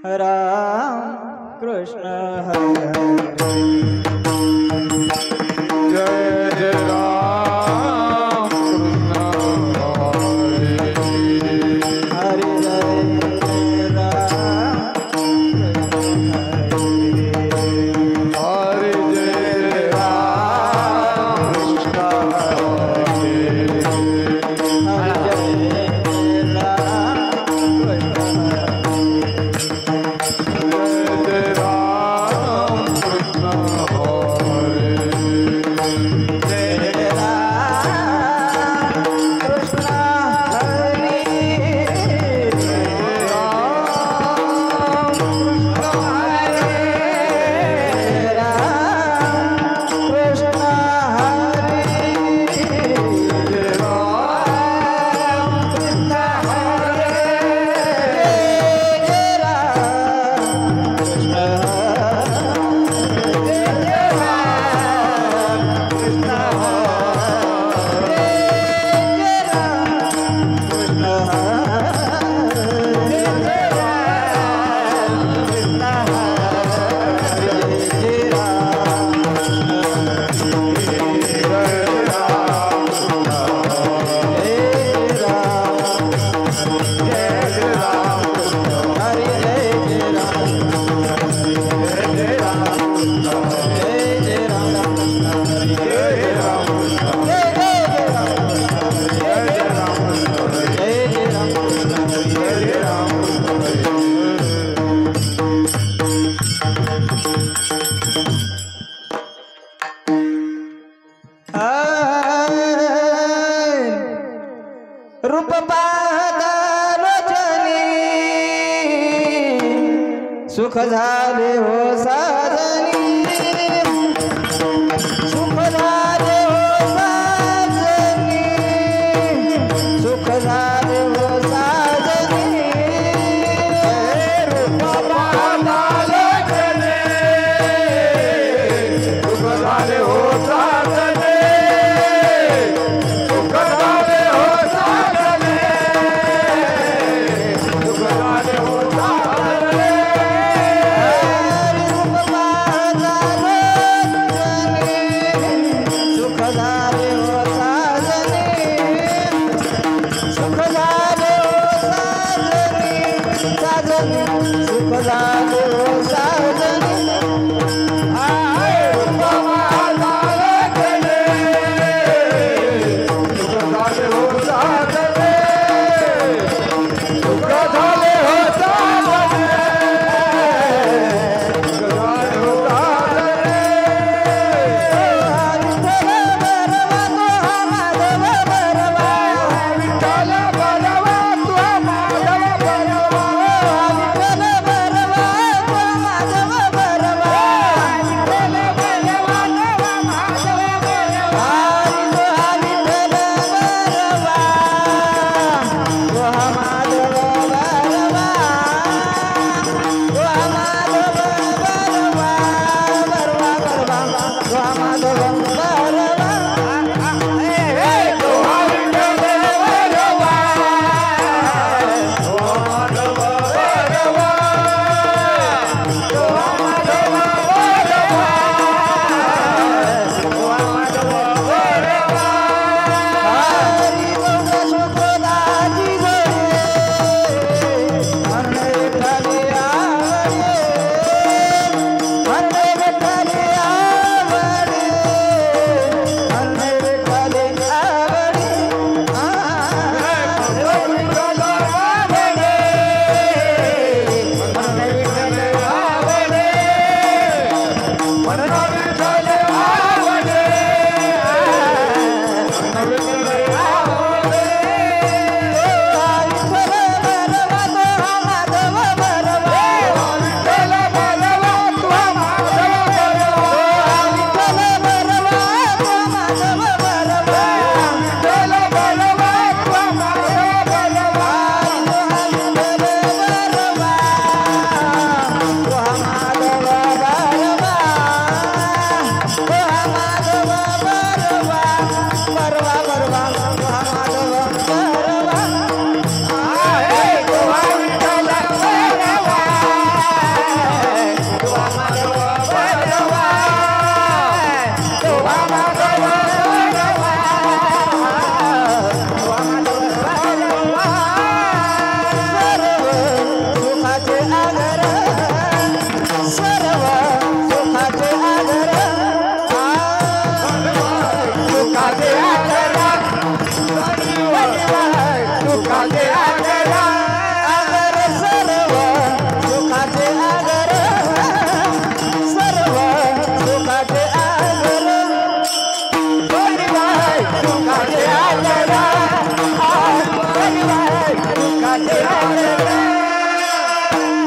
राम कृष्ण हरे जय जय राम कृष्ण हरे जय राम हरे जय राम कृष्ण रूप पाहतालोचनी सुख झाले हो साजनी सुख झाले हो साजनी सुख झाले हो साजनी रूप पाहतालोचनी सुख झाले हो साजने सुख झाले हो साजने सुख झाले हो साजने रूप पाहतालोचनी आगरा आगर सर्व सुखाचे आगर सर्व सुखाचे आगर परिवार सुखाचे आगरा परिवार सुखाचे आगरा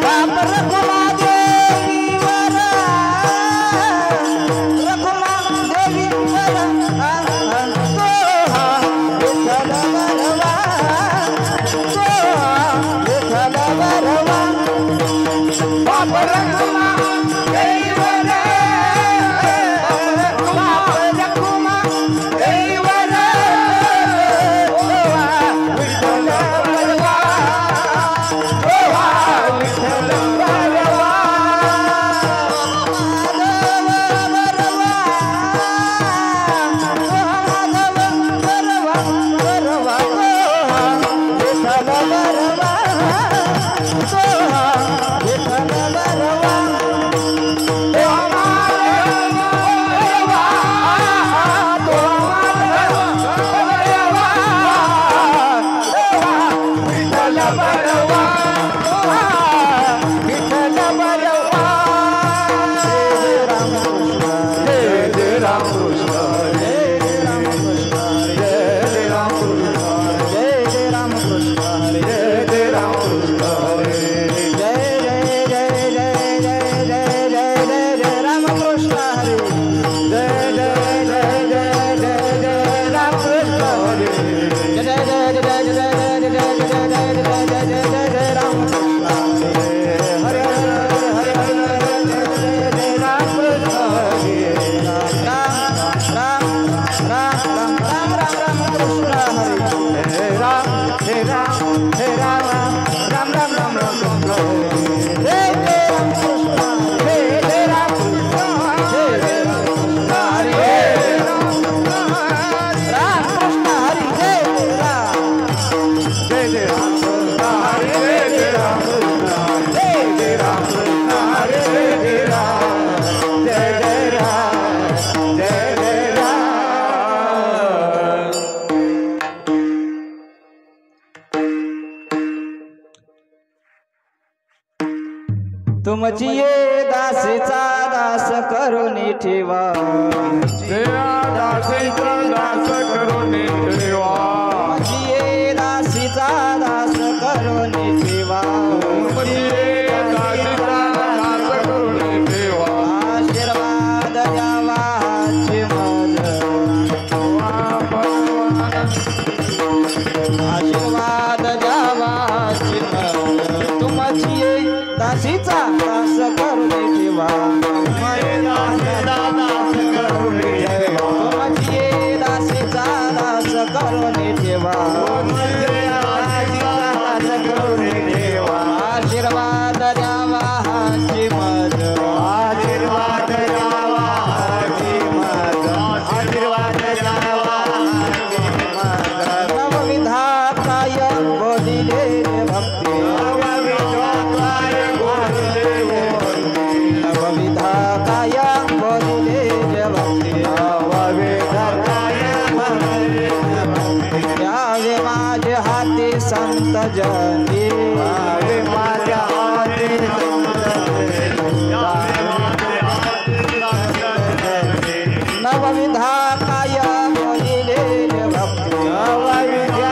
बाप रखुमा देवीवर रखुमा देवीवर तो विठ्ठल बरवा तो विठ्ठल बरवा बाप रखुमा देईवर बाप रखुमा देईवर विठ्ठल बरवा विठ्ठल बरवा विठ्ठल बरवा विठ्ठल बरवा जय जय राम कृष्ण जय राम कृष्ण जय राम कृष्ण जय जय राम कृष्ण हरे जय जय राम कृष्ण जय जय जय जय जय जय जय जय जय राम कृष्ण हरे जय जय जय जय जय जय राम कृष्ण जय जय जय जय जय जय जय जय जय जय जय जय जय राम कृष्ण हरे हरे हरे जय जय राम कृष्ण राम राम राम राम राम राम राम कृष्ण हरे हे राम हे राम हे राम राम राम राम राम राम जय जय राम कृष्ण हे जय राम कृष्ण जय जय राम कृष्ण हरे राम कृष्ण हरे जय राम जय जय राम कृष्ण हरे जय राम कृष्ण जय जय राम कृष्ण हरे जय राम जय जय राम जय जय राम तुमची ये दासीचा दास करून ठेवा दासीचा दास करून ठेवा तुमची ये दासीचा दास करून ठेवा दासीचा दास करून ठेवा आशीर्वाद द्यावा चिमद आशीर्वाद द्यावा चिमद तुमची ये दासीचा दास करून ठेवा तुमची ये दासीचा दास करून ठेवा आशीर्वाद द्यावा चिमद आशीर्वाद द्यावा चिमद आशीर्वाद द्यावा नवविधा काय बोलिले भक्ती नवविधा काय बोलिले भक्ती द्यावे माझे हाती संत जनी माझ्या नवविधा काय बोलिले भक्ती नवविधा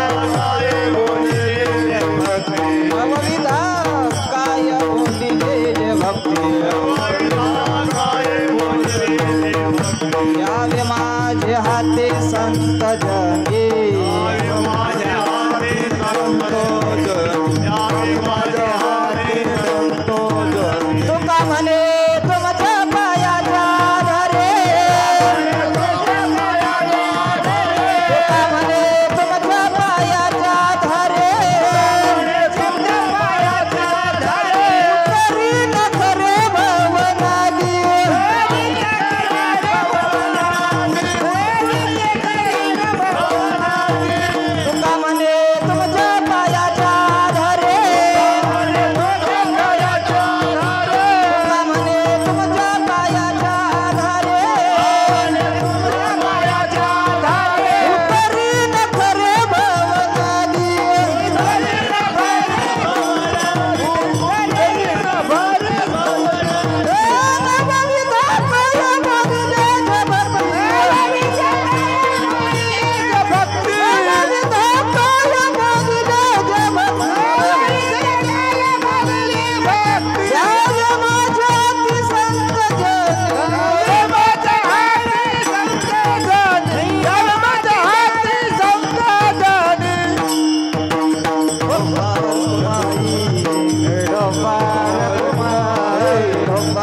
काय बोलिले भक्ती द्यावे माझे हाती संत जनी माझ्या हाती संतो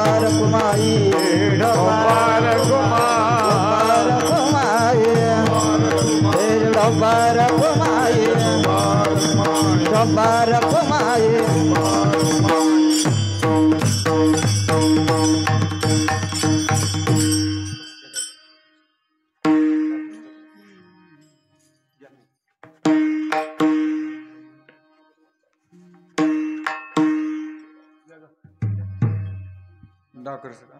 ढोबार कुमाई ढोबार कुमाई ढोबार कुमाई ढोबार कुमाई डाकर सर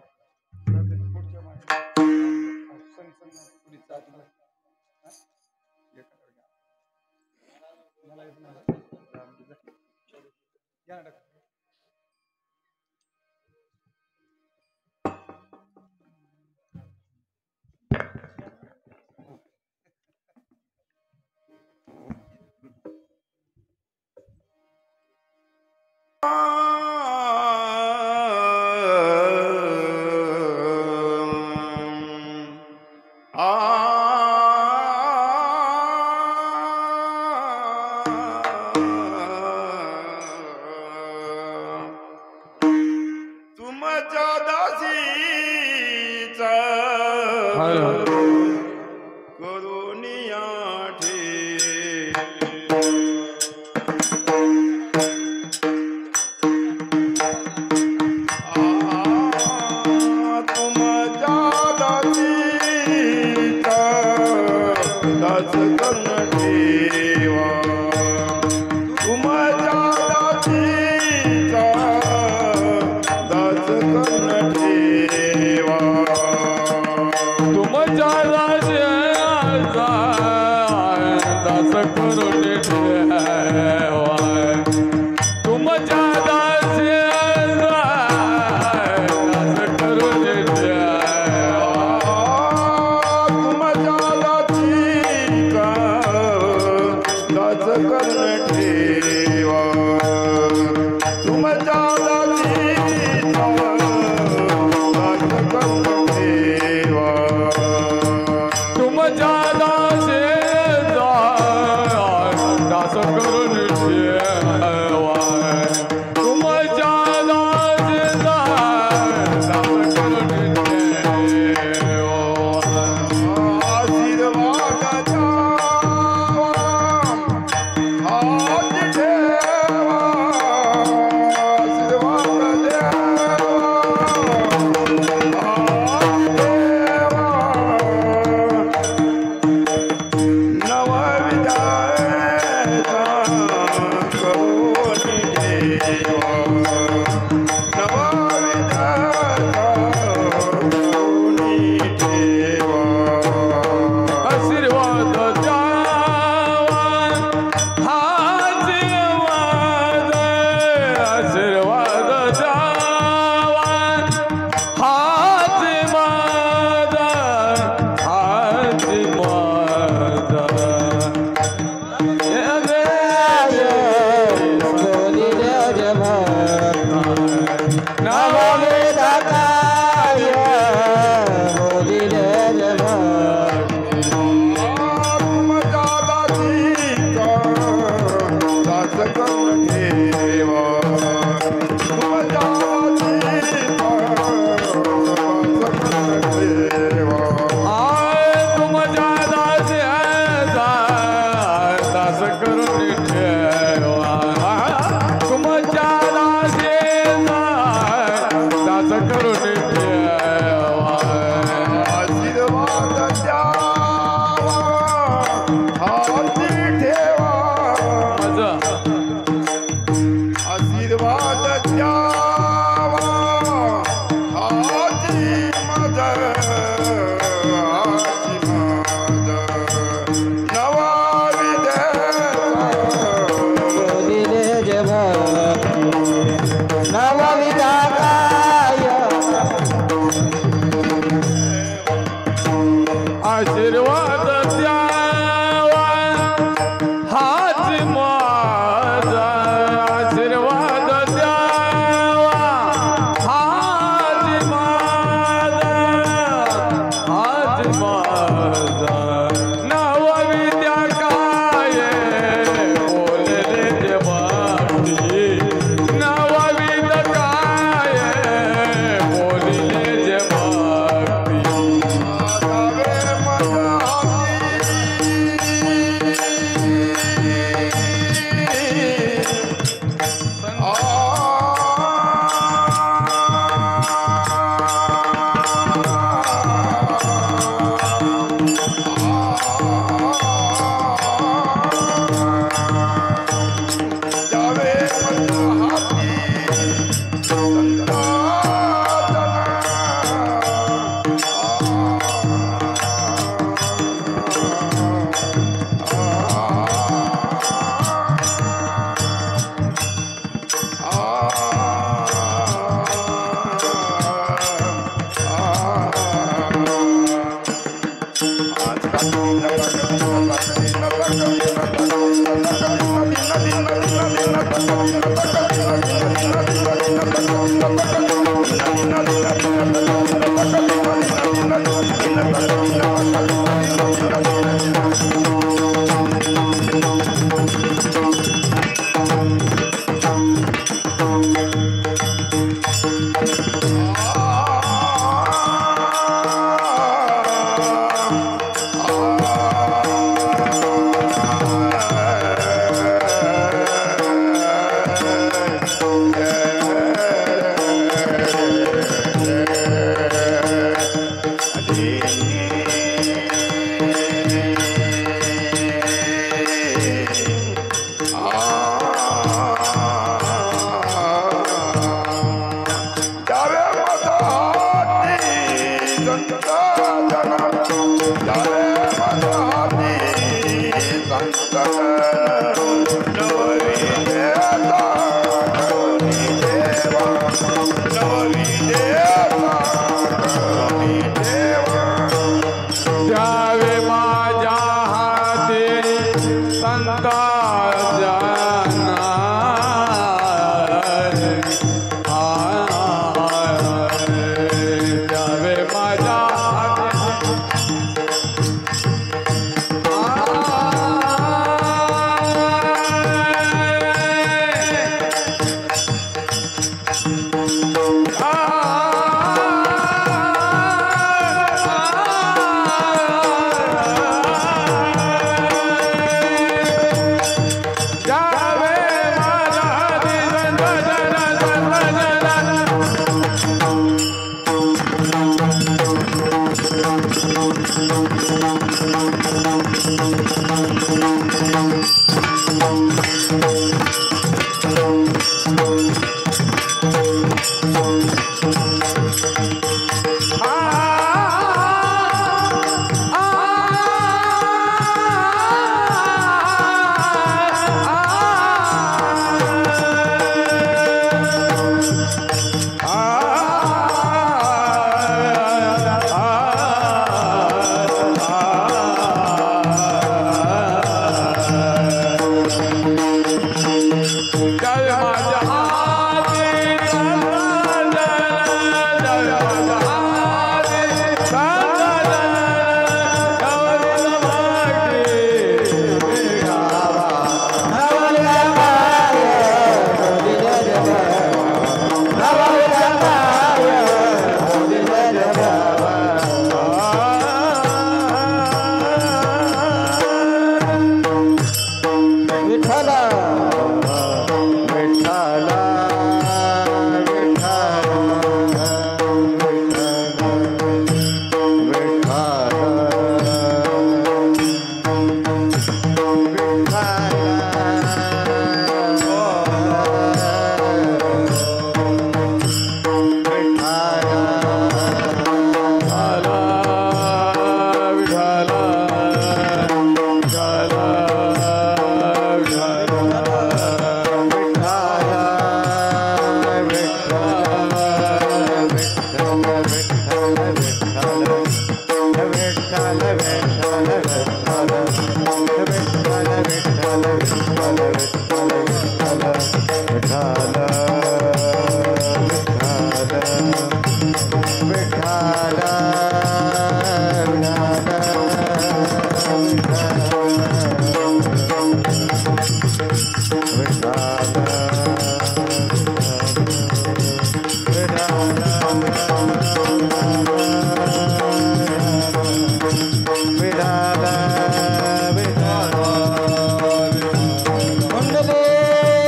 कुंडली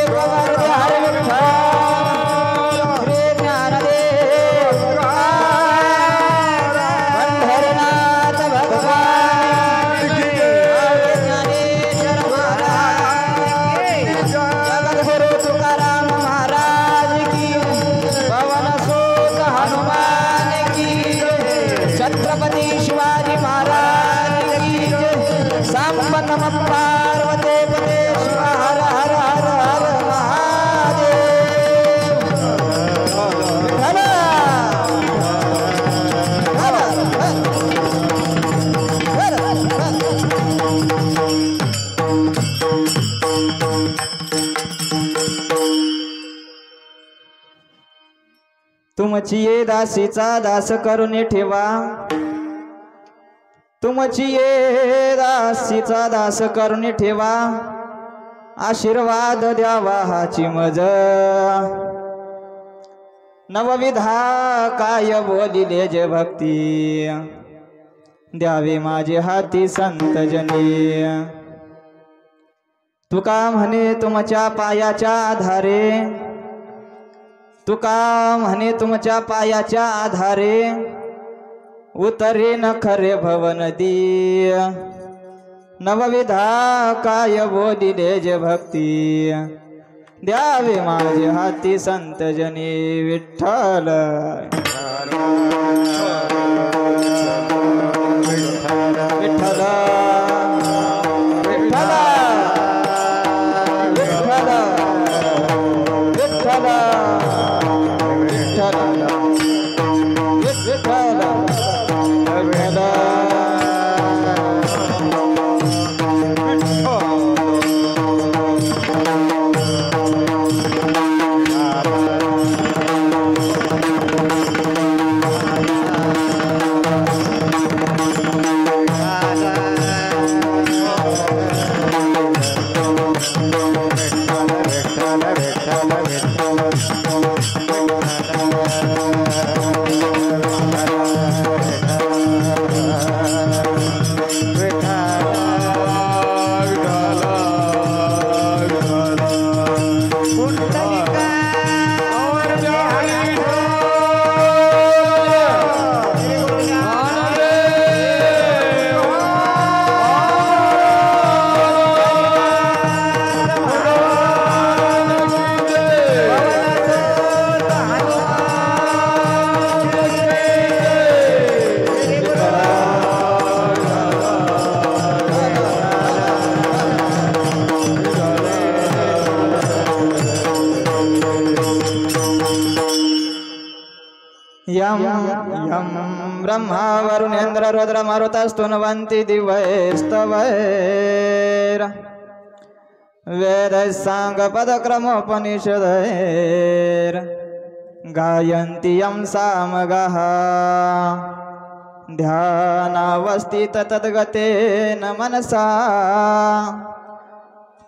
प्रवर्ग हरे तुमची ये दासीचा दास करून ठेवा, तुमची ये दासीचा दास करून ठेवा, आशीर्वाद द्यावा हाची मज नवविधा काय बोलिले जे भक्ती द्यावे माझे हाती संतजनी। तुका म्हणे तुमच्या पायाच्या आधारे, तुका म्हणे तुमच्या पायाच्या आधारे उतरे न खरे भवनदी नवविधा काय बोलिले जे भक्ती द्यावे माझे हाती संतजनी। विठ्ठल विठ्ठल विठ्ठल विठ्ठल विठ्ठल विठ्ठल विठ्ठल यम यम ब्रह्मा वरुणेन्द्र रुद्र मरुतस्तुन्वन्ति दिवैस्तवैर वेदैः साङ्गपदक्रमोपनिषदैर् गायन्ति यं सामगाः ध्यानावस्थित तद्गतेन मनसा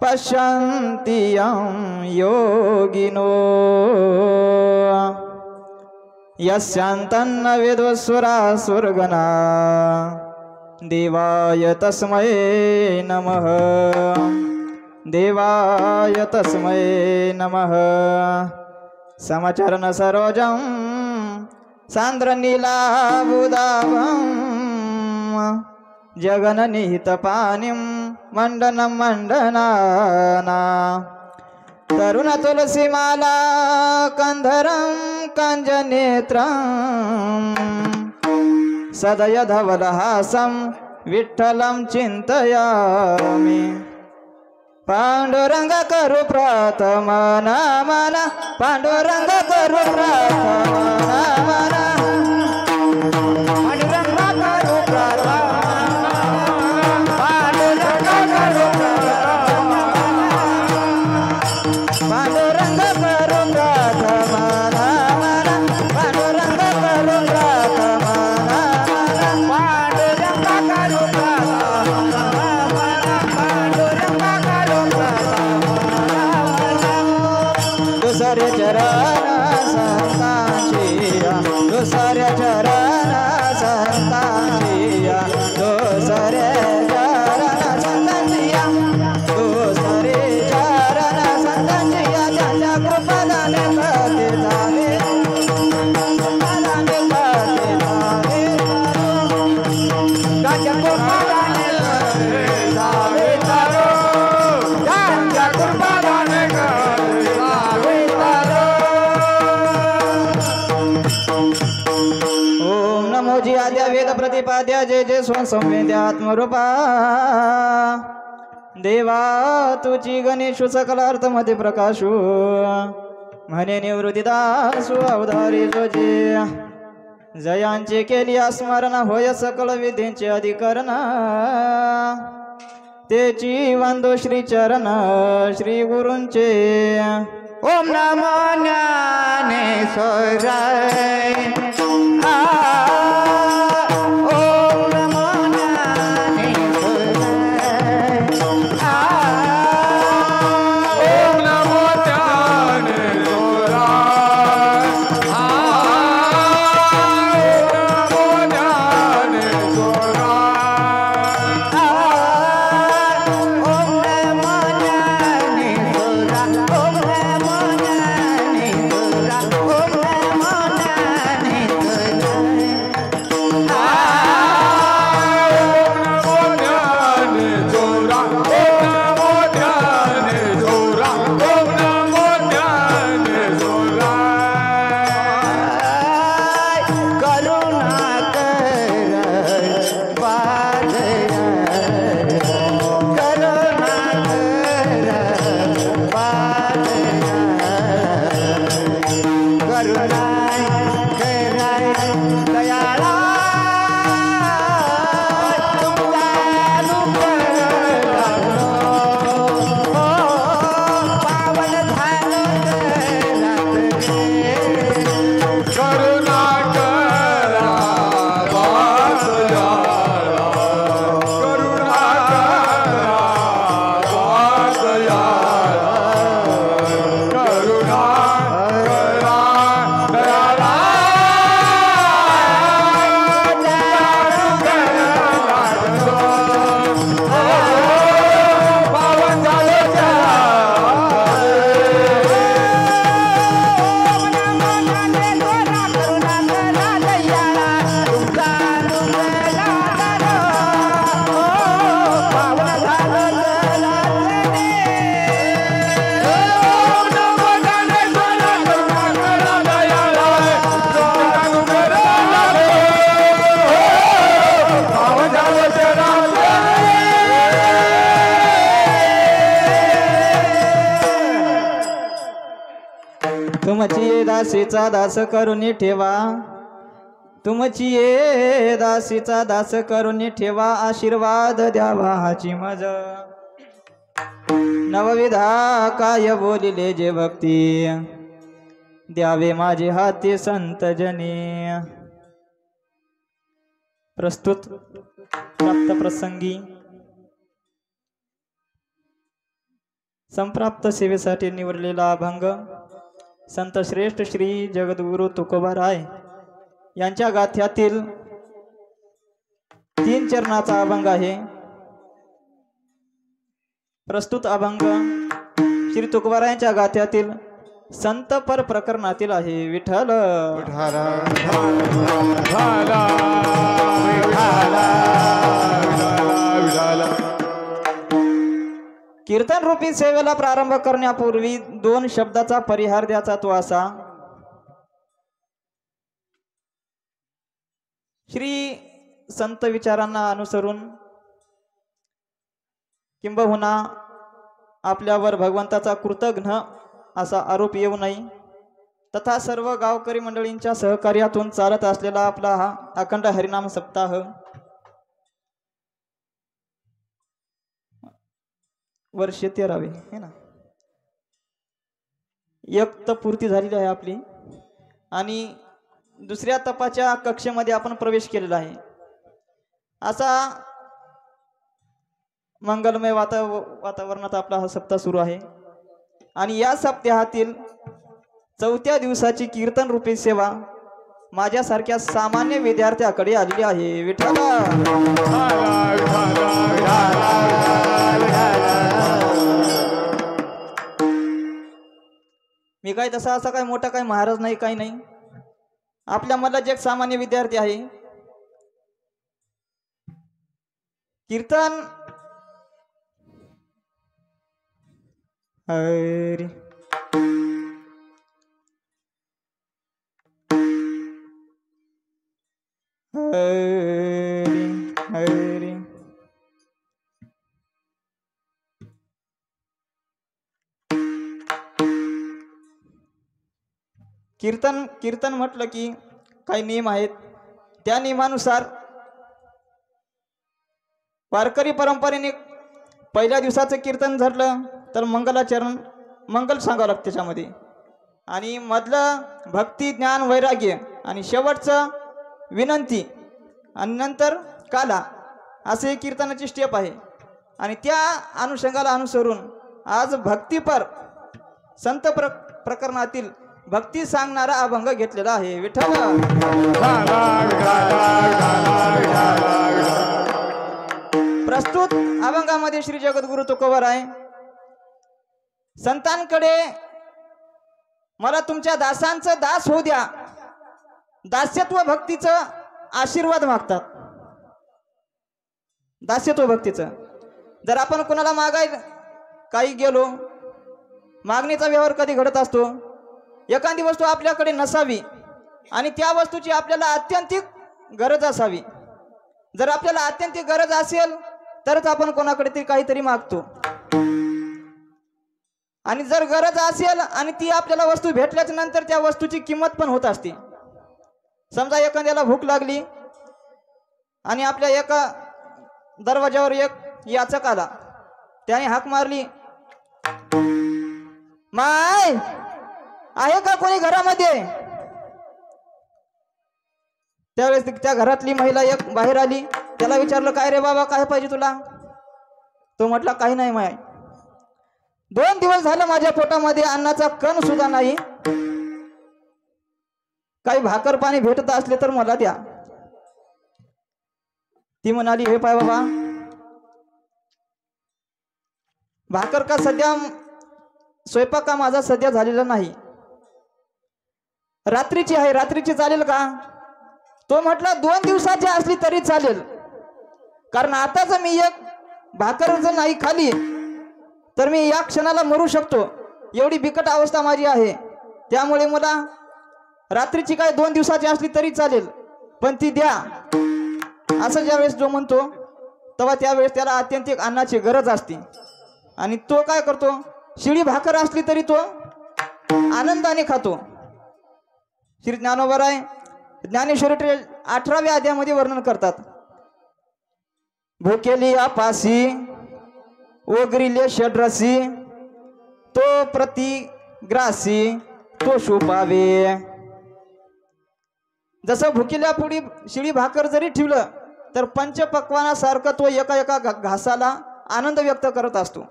पश्यन्ति यं योगिनो यस्यान्तन्न विदुस्सुरासुरगणा देवाय तस्मै नमः देवाय तस्मै नमः। समचरण सरोजं सान्द्रनीलाबुदाभं जगन्निहितपानिं मण्डनं मण्डनाना तरुण तुलसीमाला कंधरं कंजनेत्रं सदय धवलहासं विठ्ठलं चिन्तयामि। पांडुरंग करू प्रथम नामना पांडुरंग करू प्रथम नामना पांडुरंग करू प्रथम पांडुरंग करू प्रथम पांडुरंग करू प्रथम नामना पांडुरंग करू प्रथम नामना पांडुरंग करू दुसरे चरण संतांचिया दुसरे चरण संतांचिया दुसरे चरण संतांचिया दुसरे चरण संतांचिया ज्याच्या कृपादाने करते जावे कृपादाने करते जावे ज्याच्या कृपादाने करते जावे तारो ज्याच्या कृपादाने करते जावे ओम नमो जी आद्या वेद प्रतिपाद्या जय जय स्वं संवेद्या आत्मरूपा देवा तुझी गणेशु सकल अर्थ मध्ये प्रकाशु म्हणे निवृत्तीदासु अवधारी जोजे जयांचे केली स्मरण होय सकल विधींचे अधिकरण तेची वंदो श्री चरण श्री गुरूंचे ओम नमो ज्ञानेश्वराय तुमची दासीचा दास करून ठेवा, तुमची ये दासीचा दास करून ठेवा, आशीर्वाद द्यावा हाची मज नवविधा काय बोलिले जे भक्ती, द्यावे माझे हाती संत जनी। प्रस्तुत प्राप्त प्रसंगी संप्राप्त सेवेसाठी निवडलेला अभंग संत श्रेष्ठ श्री जगद्गुरु तुकोबाराय यांच्या गाथ्यातील 3 चरणाचा अभंग आहे। प्रस्तुत अभंग श्री तुकोबारायांच्या गाथ्यातील संतपर प्रकरणातील आहे। विठ्ठल कीर्तन रूपी सेवेला प्रारंभ करण्यापूर्वी 2 शब्दाचा परिहार द्यायचा तो असा, श्री संत विचारांना अनुसरून किंबहुना आपल्यावर भगवंताचा कृतघ्न असा आरोप येऊ नये, तथा सर्व गावकरी मंडळींच्या सहकार्यातून चालत असलेला आपला हा अखंड हरिनाम सप्ताह वर्ष 13वे है ना, एक तप पूर्ती झालेली आहे आपली आणि दुसऱ्या तपाच्या कक्षेमध्ये आपण प्रवेश केलेला आहे। असा मंगलमय वातावरणात आपला हा सप्ताह सुरू आहे आणि या सप्ताहातील 4थ्या दिवसाची कीर्तन रूपी सेवा माझ्यासारख्या सामान्य विद्यार्थ्याकडे आलेली आहे। विठ्ठल मी काय तसा असा काय मोठा काय महाराज नाही, काही नाही, आपल्या मधला एक सामान्य विद्यार्थी आहे। कीर्तन हरी हरी हरी कीर्तन म्हटलं की काही नियम आहेत, त्या नियमानुसार वारकरी परंपरेने पहिल्या दिवसाचं कीर्तन झालं तर मंगलाचरण मंगल सांगावं लागतं त्याच्यामध्ये, आणि मधलं भक्ती ज्ञान वैराग्य आणि शेवटचं विनंती आणि नंतर काला असे एक कीर्तनाची स्टेप आहे. आणि त्या अनुषंगाला अनुसरून आज भक्तीपर संत प्रकरणातील भक्ती सांगणारा अभंग घेतलेला आहे. विठ्ठल प्रस्तुत अभंगामध्ये श्री जगद्गुरु तुकोबराय संतांकडे मला तुमच्या दासांचं दास होऊ द्या, दास्यत्व भक्तीचं आशीर्वाद मागतात. दास्यत्व भक्तीचं जर आपण कोणाला मागायला काही गेलो, मागणीचा व्यवहार कधी घडत असतो. एखादी वस्तू आपल्याकडे नसावी आणि त्या वस्तूची आपल्याला अत्यंतिक गरज असावी. जर आपल्याला अत्यंतिक गरज असेल तरच आपण कोणाकडे तरी काहीतरी मागतो. आणि जर गरज असेल आणि ती आपल्याला वस्तू भेटल्याच नंतर त्या वस्तूची किंमत पण होत असते. समजा एखाद्याला भूक लागली आणि आपल्या एका दरवाजावर एक याचक आला, त्याने हाक मारली, माय आहे का कोणी घरामध्ये? त्यावेळेस त्या घरातली महिला एक बाहेर आली. त्याला विचारलं, काय रे बाबा, काय पाहिजे तुला? तो म्हटला, काही नाही माय, 2 दिवस झालं माझ्या पोटामध्ये अन्नाचा कण सुद्धा नाही. काही भाकर पाणी भेटत असले तर मला द्या. ती म्हणाली, हे पाय बाबा, भाकर का सध्या स्वयंपाक का माझा सध्या झालेला नाही, रात्रीची आहे, रात्रीची चालेल का? तो म्हटला 2 दिवसाची असली तरी चालेल, कारण आता जर मी एक भाकर जर नाही खाली तर मी या क्षणाला मरू शकतो, एवढी बिकट अवस्था माझी आहे. त्यामुळे मला रात्रीची काय 2 दिवसाची असली तरी चालेल, पण ती द्या. असं ज्यावेळेस जो म्हणतो तेव्हा त्यावेळेस त्याला अत्यंतिक अन्नाची गरज असते. आणि तो काय करतो, शिळी भाकर असली तरी तो आनंदाने खातो. श्री ज्ञानोबराय ज्ञानेश्वरी 18व्या अध्यायामध्ये वर्णन करतात, भुकेली आपासी ओगरिले षड्रसी, तो प्रतिग्रासी तो शोभावे. जसं भुकेल्या पुढी शिळी भाकर जरी ठेवलं तर पंचपक्वानासारखं तो एका एका घासाला आनंद व्यक्त करत असतो.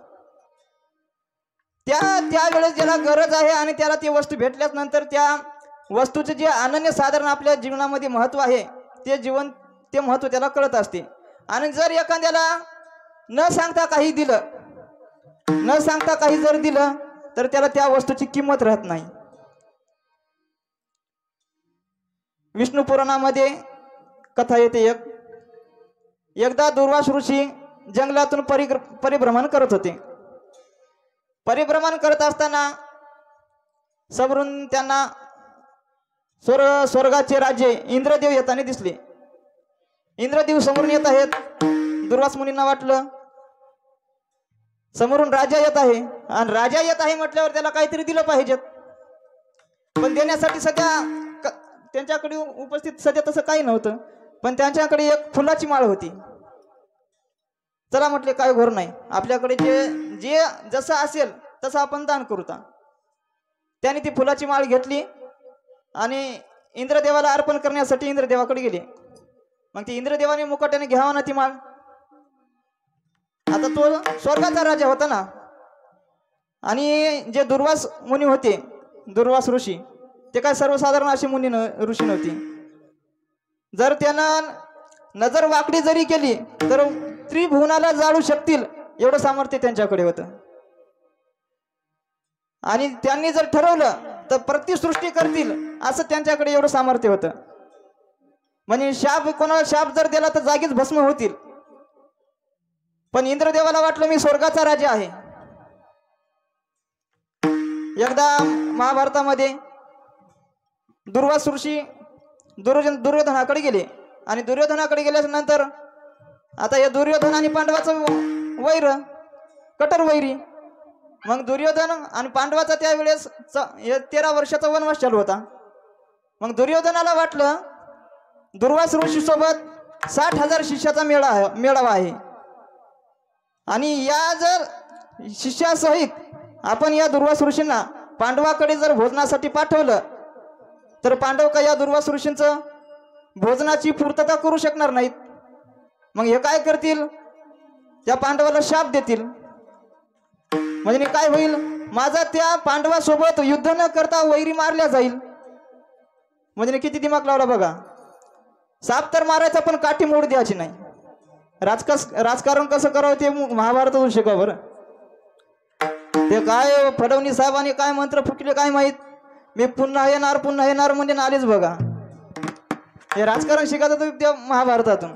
त्यावेळेस ज्याला गरज आहे आणि त्याला ती वस्तू भेटल्याच नंतर त्या वस्तूचे जे अनन्यसाधारण आपल्या जीवनामध्ये महत्व आहे ते महत्व त्याला कळत असते. आणि जर एखाद्याला न सांगता काही दिलं, न सांगता काही जर दिलं तर त्याला त्या वस्तूची किंमत राहत नाही. विष्णू पुराणामध्ये कथा येते, एकदा दुर्वास ऋषी जंगलातून परिभ्रमण करत होते. परिभ्रमण करत असताना समोरून त्यांना स्वर्गाचे राजे इंद्रदेव येताना दिसले. इंद्रदेव समोरून येत आहेत. दुर्वास मुनींना वाटलं समोरून राजा येत आहे आणि राजा येत आहे म्हटल्यावर त्याला काहीतरी दिलं पाहिजे. पण देण्यासाठी सध्या त्यांच्याकडे उपस्थित सध्या तसं काही नव्हतं, पण त्यांच्याकडे एक फुलाची माळ होती. चला म्हटले, काय घोर नाही, आपल्याकडे जे जसं असेल तसं आपण दान करूता. त्याने ती फुलाची माळ घेतली आणि इंद्रदेवाला अर्पण करण्यासाठी इंद्रदेवाकडे गेले. मग ती इंद्रदेवाने मुकाट्याने घ्यावा ना ती माळ. आता तो स्वर्गाचा राजा होता ना. आणि जे दुर्वास मुनी होते, दुर्वास ऋषी, ते काय सर्वसाधारण अशी मुनी ऋषी नव्हती. जर त्यानं नजर वाकडी जरी केली तर त्रिभुवनाला जाळू शकतील एवढं सामर्थ्य त्यांच्याकडे होतं. आणि त्यांनी जर ठरवलं तर प्रतिसृष्टी करतील असं त्यांच्याकडे एवढं सामर्थ्य होतं. म्हणजे कोणाला शाप जर दिला तर जागीच भस्म होतील. पण इंद्रदेवाला वाटलं मी स्वर्गाचा राजा आहे. एकदा महाभारतामध्ये दुर्वास ऋषी दुर्योधनाकडे गेले आणि दुर्योधनाकडे गेल्याच्या नंतर आता या दुर्योधन आणि पांडवाचं वैर, कटर वैरी. मग दुर्योधन आणि पांडवाचा त्यावेळेस 13 वर्षाचा वनवास चालू होता. मग दुर्योधनाला वाटलं दुर्वास ऋषी सोबत 60,000 शिष्याचा मेळावा आहे आणि या जर शिष्यासहित आपण या दुर्वास ऋषींना पांडवाकडे जर भोजनासाठी पाठवलं तर पांडव का या दुर्वास ऋषींचं भोजनाची पूर्तता करू शकणार नाहीत. मग हे काय करतील, त्या पांडवाला शाप देतील. म्हणजे काय होईल, माझा त्या पांडवासोबत युद्ध न करता वैरी मारल्या जाईल. म्हणजे किती दिमाग लावला बघा. साप तर मारायचा पण काठी मोड द्यायची नाही. राजकारण कसं करावं ते महाभारतातून शिका बरं. ते काय फडणवीस साहेबांनी काय मंत्र फुकले काय माहित, मी पुन्हा येणार म्हणजे आलेच बघा. हे राजकारण शिकायचं तर त्या महाभारतातून.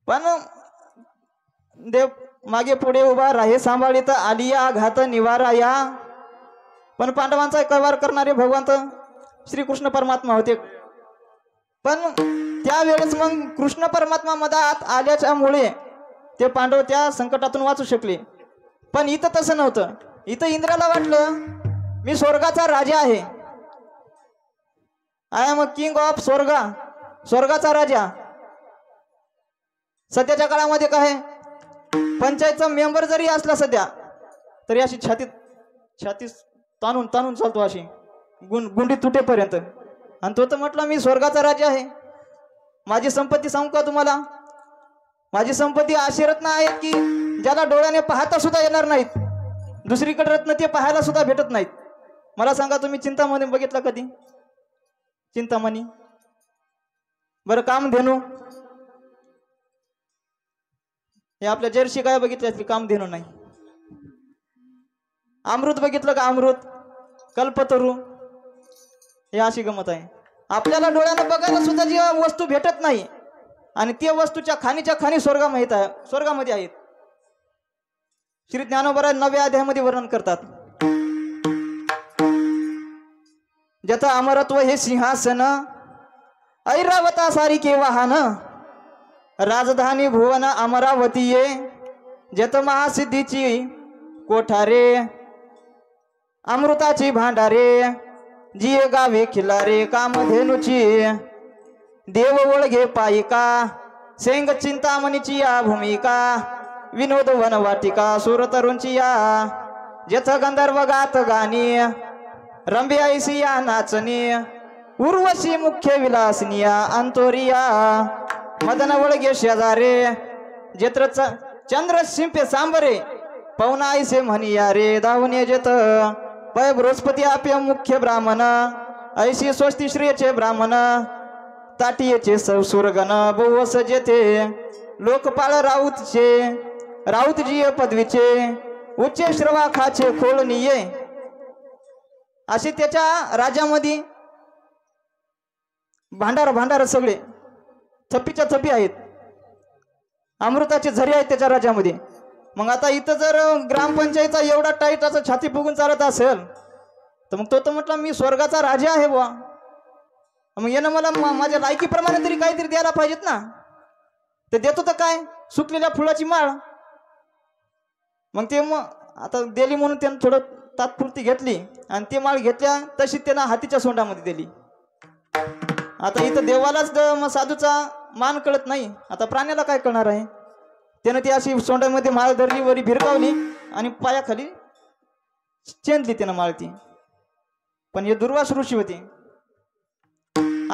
पण देव मागे पुढे उभा राहे सांभाळीत आलिया घात निवारा या. पण पांडवांचा व्यवहार करणारे भगवंत श्रीकृष्ण परमात्मा होते. पण त्यावेळेस मग कृष्ण परमात्मा मधात आल्याच्यामुळे ते पांडव त्या संकटातून वाचू शकले. पण इथं तसं नव्हतं. इथं इंद्राला वाटलं मी स्वर्गाचा राजा आहे, I am a king of स्वर्गाचा राजा. सध्याच्या काळामध्ये काय, पंचायतचा मेंबर जरी असला सध्या तरी अशी छाती ताणून चालतो, अशी गुंडी तुटेपर्यंत. आणि तो तर म्हटला मी स्वर्गाचा राजा आहे. माझी संपत्ती सांगू का तुम्हाला, माझी संपत्ती अशी रत्न आहेत की ज्याला डोळ्याने पाहता सुद्धा येणार नाहीत. दुसरीकडे रत्न ते पाहायला सुद्धा भेटत नाहीत. मला सांगा तुम्ही चिंतामणी बघितला कधी? चिंतामणी बरं, कामधेनू हे आपल्या जर्सी गाय बघितली असली, कामधेनू नाही. अमृत बघितलं का, अमृत, कल्पतरू, हे अशी गमत आहे. आपल्याला डोळ्यानं बघायला सुद्धा जी वस्तू भेटत नाही आणि त्या वस्तूच्या खाणीच्या खाणी स्वर्गामध्ये आहेत. श्री ज्ञानोबा 9व्या अध्यायामध्ये वर्णन करतात. ज्याचं अमरत्व हे सिंहासन, ऐरावता सारिके वाहन, राजधानी भुवन अमरावती ये, जत महासिद्धीची कोठारे, अमृताची भांडारे, जिये गावे खिलारे, कामधेनुची देव ओळगे पायिका, सेंग चिंतामणीची या भूमिका, विनोद वनवाटिका सुरतरुंची या, जथ गंधर्व गात गाणी, रंभे ऐसी या नाचणी, उर्वशी मुख्य विलासनिया अंतोरिया, मदन वळगे शेजारे, जेत्र चंद्र शिंपे सांबरे, पवना ऐसे म्हणिया रे, धावून जेत पय बृहस्पती आप्य मुख्य ब्राह्मण, ऐशी स्वस्ती श्रेयचे ब्राह्मण, ताटियेचे सुरगण बहुवस जेथे, लोकपाळ राऊतजीय पदवीचे, उच्च श्रवाखाचे खोळणीये. असे त्याच्या राज्यामध्ये भांडार सगळे थप्पीच्या थप्पी आहेत. अमृताचे झरे आहेत त्याच्या राज्यामध्ये. मग आता इथं जर ग्रामपंचायतचा एवढा टाईट असं छाती फुगून चालत असेल तर मग तो तर म्हटला मी स्वर्गाचा राजा आहे बुवा. मग यानं मला माझ्या लायकीप्रमाणे तरी काहीतरी द्यायला पाहिजेत ना. ते देतो तर काय, सुकलेल्या फुलाची माळ. मग ते आता दिली म्हणून त्यानं थोडं तात्पुरती घेतली आणि ती माळ घेतल्या तशी त्यानं हातीच्या सोंडामध्ये दिली. आता इथं देवालाच साधूचा मान कळत नाही, आता प्राण्याला काय कळणार आहे. त्यानं ती अशी सोंडामध्ये माळ धरली, वरी भिरकावली आणि पायाखाली चेंदली त्यानं माळ ती. पण हे दुर्वास ऋषी होते,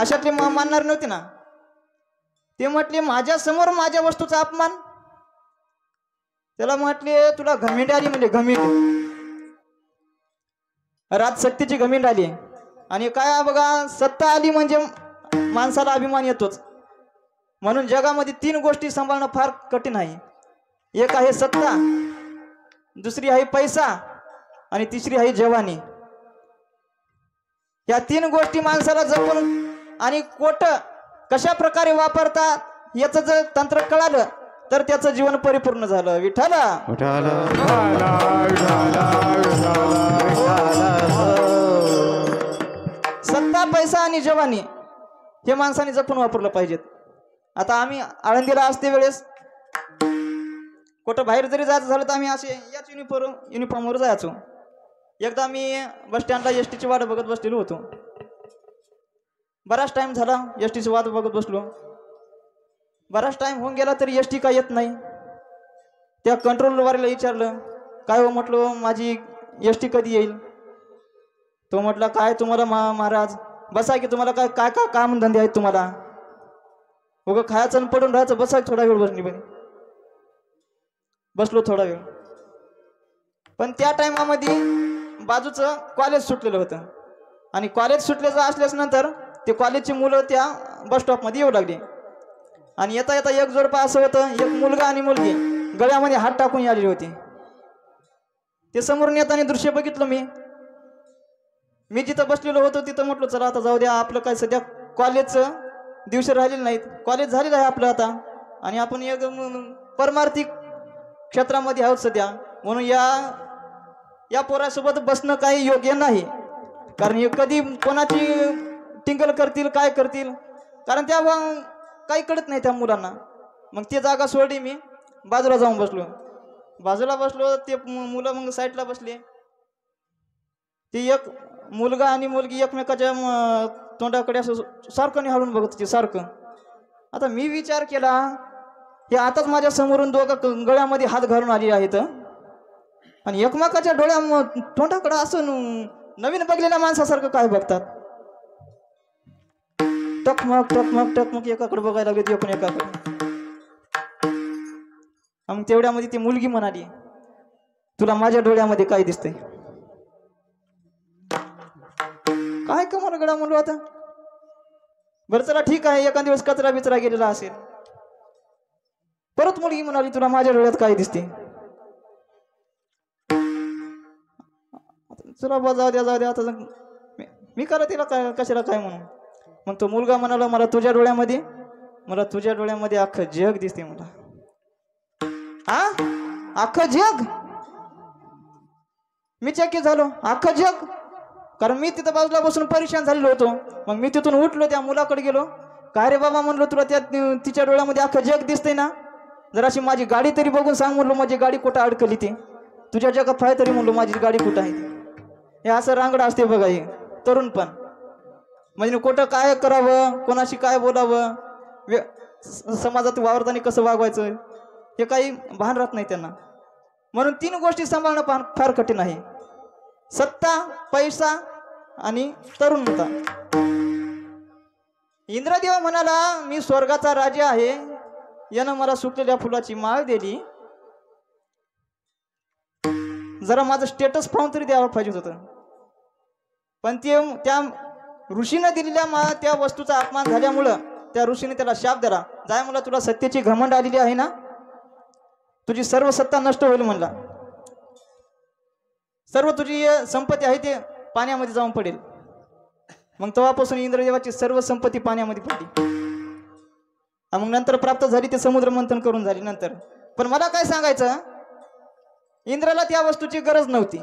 अशातले मानणार नव्हते ना. ते म्हटले माझ्या समोर माझ्या वस्तूचा अपमान. त्याला म्हटले तुला घमिंड आली, म्हणजे घमिंड, राजसत्तेची घमिंड आली. आणि काय बघा, सत्ता आली म्हणजे माणसाला अभिमान येतोच. म्हणून जगामध्ये 3 गोष्टी सांभाळणं फार कठीण आहे. एक आहे सत्ता, दुसरी आहे पैसा आणि तिसरी आहे जवानी. या 3 गोष्टी माणसाला जपून आणि कोट कशा प्रकारे वापरतात याचं जर तंत्र कळालं तर त्याचं जीवन परिपूर्ण झालं. विठ्ठला सत्ता, पैसा आणि जवानी हे माणसाने जपून वापरलं पाहिजेत. आता आम्ही आळंदीला असते वेळेस कुठं बाहेर जरी जायचं झालं तर आम्ही असे याच युनिफॉर्मवर जायचो. एकदा मी बस स्टँडला एसटीची वाट बघत बसलेलो होतो. बराच टाइम झाला एसटीची वाट बघत बसलो. बराच टाइम होऊन गेला तरी एसटी काय येत नाही. त्या कंट्रोलवाल्याला विचारलं, काय हो म्हटलं, माझी एस टी कधी येईल? तो म्हटला काय तुम्हाला महाराज बसा की, तुम्हाला काय काय काय काम धंदे आहेत तुम्हाला? उगं खायचं आणि पडून राहायचं, बसा थोडा वेळ बसली बघ. बसलो थोडा वेळ. पण त्या टायमामध्ये बाजूचं कॉलेज सुटलेलं होतं आणि कॉलेज सुटल्याचं असल्याच नंतर ते कॉलेजची मुलं त्या बस स्टॉपमध्ये येऊ लागली आणि येता येता एक जोडपा असं होतं, एक मुलगा आणि मुलगी गळ्यामध्ये हात टाकून आलेली होती. ते समोरून येताना दृश्य बघितलं मी जिथं बसलेलो होतो तिथं म्हटलं चला आता जाऊ द्या, आपलं काय सध्या कॉलेजचं दिवस राहिलेले नाहीत, कॉलेज झालेलं आहे आपलं आता आणि आपण एक परमार्थिक क्षेत्रामध्ये आहोत सध्या, म्हणून या पोरासोबत बसणं काही योग्य नाही. कारण हे कधी कोणाची टिंगल करतील काय करतील, कारण त्या काही कळत नाही त्या मुलांना. मग ती जागा सोडली, मी बाजूला जाऊन बसलो. ते मुलं मग साईडला बसले. ती एक मुलगा आणि मुलगी एकमेकाच्या तोंडाकडे असं सारखं निहाळून बघत होती सारखं. आता मी विचार केला, हे आताच माझ्या समोरून दोघं गळ्यामध्ये हात घालून आले आहेत आणि एकमेकाच्या तोंडाकडे असं नवीन बघलेल्या माणसासारखं काय बघतात. टकमक टकमक टकमक एकाकडे बघायला लागली, पण एकाकडे. मग तेवढ्यामध्ये ती मुलगी म्हणाली, तुला माझ्या डोळ्यामध्ये काय दिसतंय? काय का मला गडा म्हणलो आता. बरं चला ठीक आहे, एका दिवस कचरा बिचरा गेलेला असेल. परत मुलगी म्हणाली, तुला माझ्या डोळ्यात काय दिसते? चला जाऊ द्या आता मी करा तिला काय कशाला काय म्हणून. मग तो मुलगा म्हणाला, मला तुझ्या डोळ्यामध्ये अख्खं जग दिसते मला. अख्खं जग? मी चकित झालो, अख्खं जग? कारण मी तिथं बाजूला बसून परेशान झालेलो होतो. मग मी तिथून उठलो, त्या मुलाकडे गेलो. काय रे बाबा म्हणलो, तुला तिच्या डोळ्यामध्ये अख्खं जग दिसतंय ना? जराशी माझी गाडी तरी बघून सांग म्हणलो, माझी गाडी कुठं अडकली ती तुझ्या जगात पाय तरी म्हणलो, माझी गाडी कुठं आहे. हे असं रांगडा असते बघा हे तरुण. पण म्हणजे कुठं काय करावं, कोणाशी काय बोलावं, समाजात वावरताना कसं वागवायचं, हे काही भान राहत नाही त्यांना. म्हणून 3 गोष्टी सांभाळणं फार कठीण आहे: सत्ता, पैसा आणि तरुणता. इंद्रदेव म्हणाला, मी स्वर्गाचा राजा आहे, यानं मला सुकलेल्या फुलाची माळ दिली. जरा माझं स्टेटस पाहून तरी द्यायला पाहिजे होतं. पण त्या ऋषीनं दिलेल्या त्या वस्तूचा अपमान झाल्यामुळं त्या ऋषीने त्याला शाप दिला, जाय मला, तुला सत्तेची घमंड आलेली आहे ना, तुझी सर्व सत्ता नष्ट होईल म्हणला. सर्व तुझी संपत्ती आहे ते पाण्यामध्ये जाऊन पडेल. मग तेव्हापासून इंद्रदेवाची सर्व संपत्ती पाण्यामध्ये पडली. मग नंतर प्राप्त झाली ते समुद्र मंथन करून झाली नंतर. पण मला काय सांगायचं, इंद्राला त्या वस्तूची गरज नव्हती.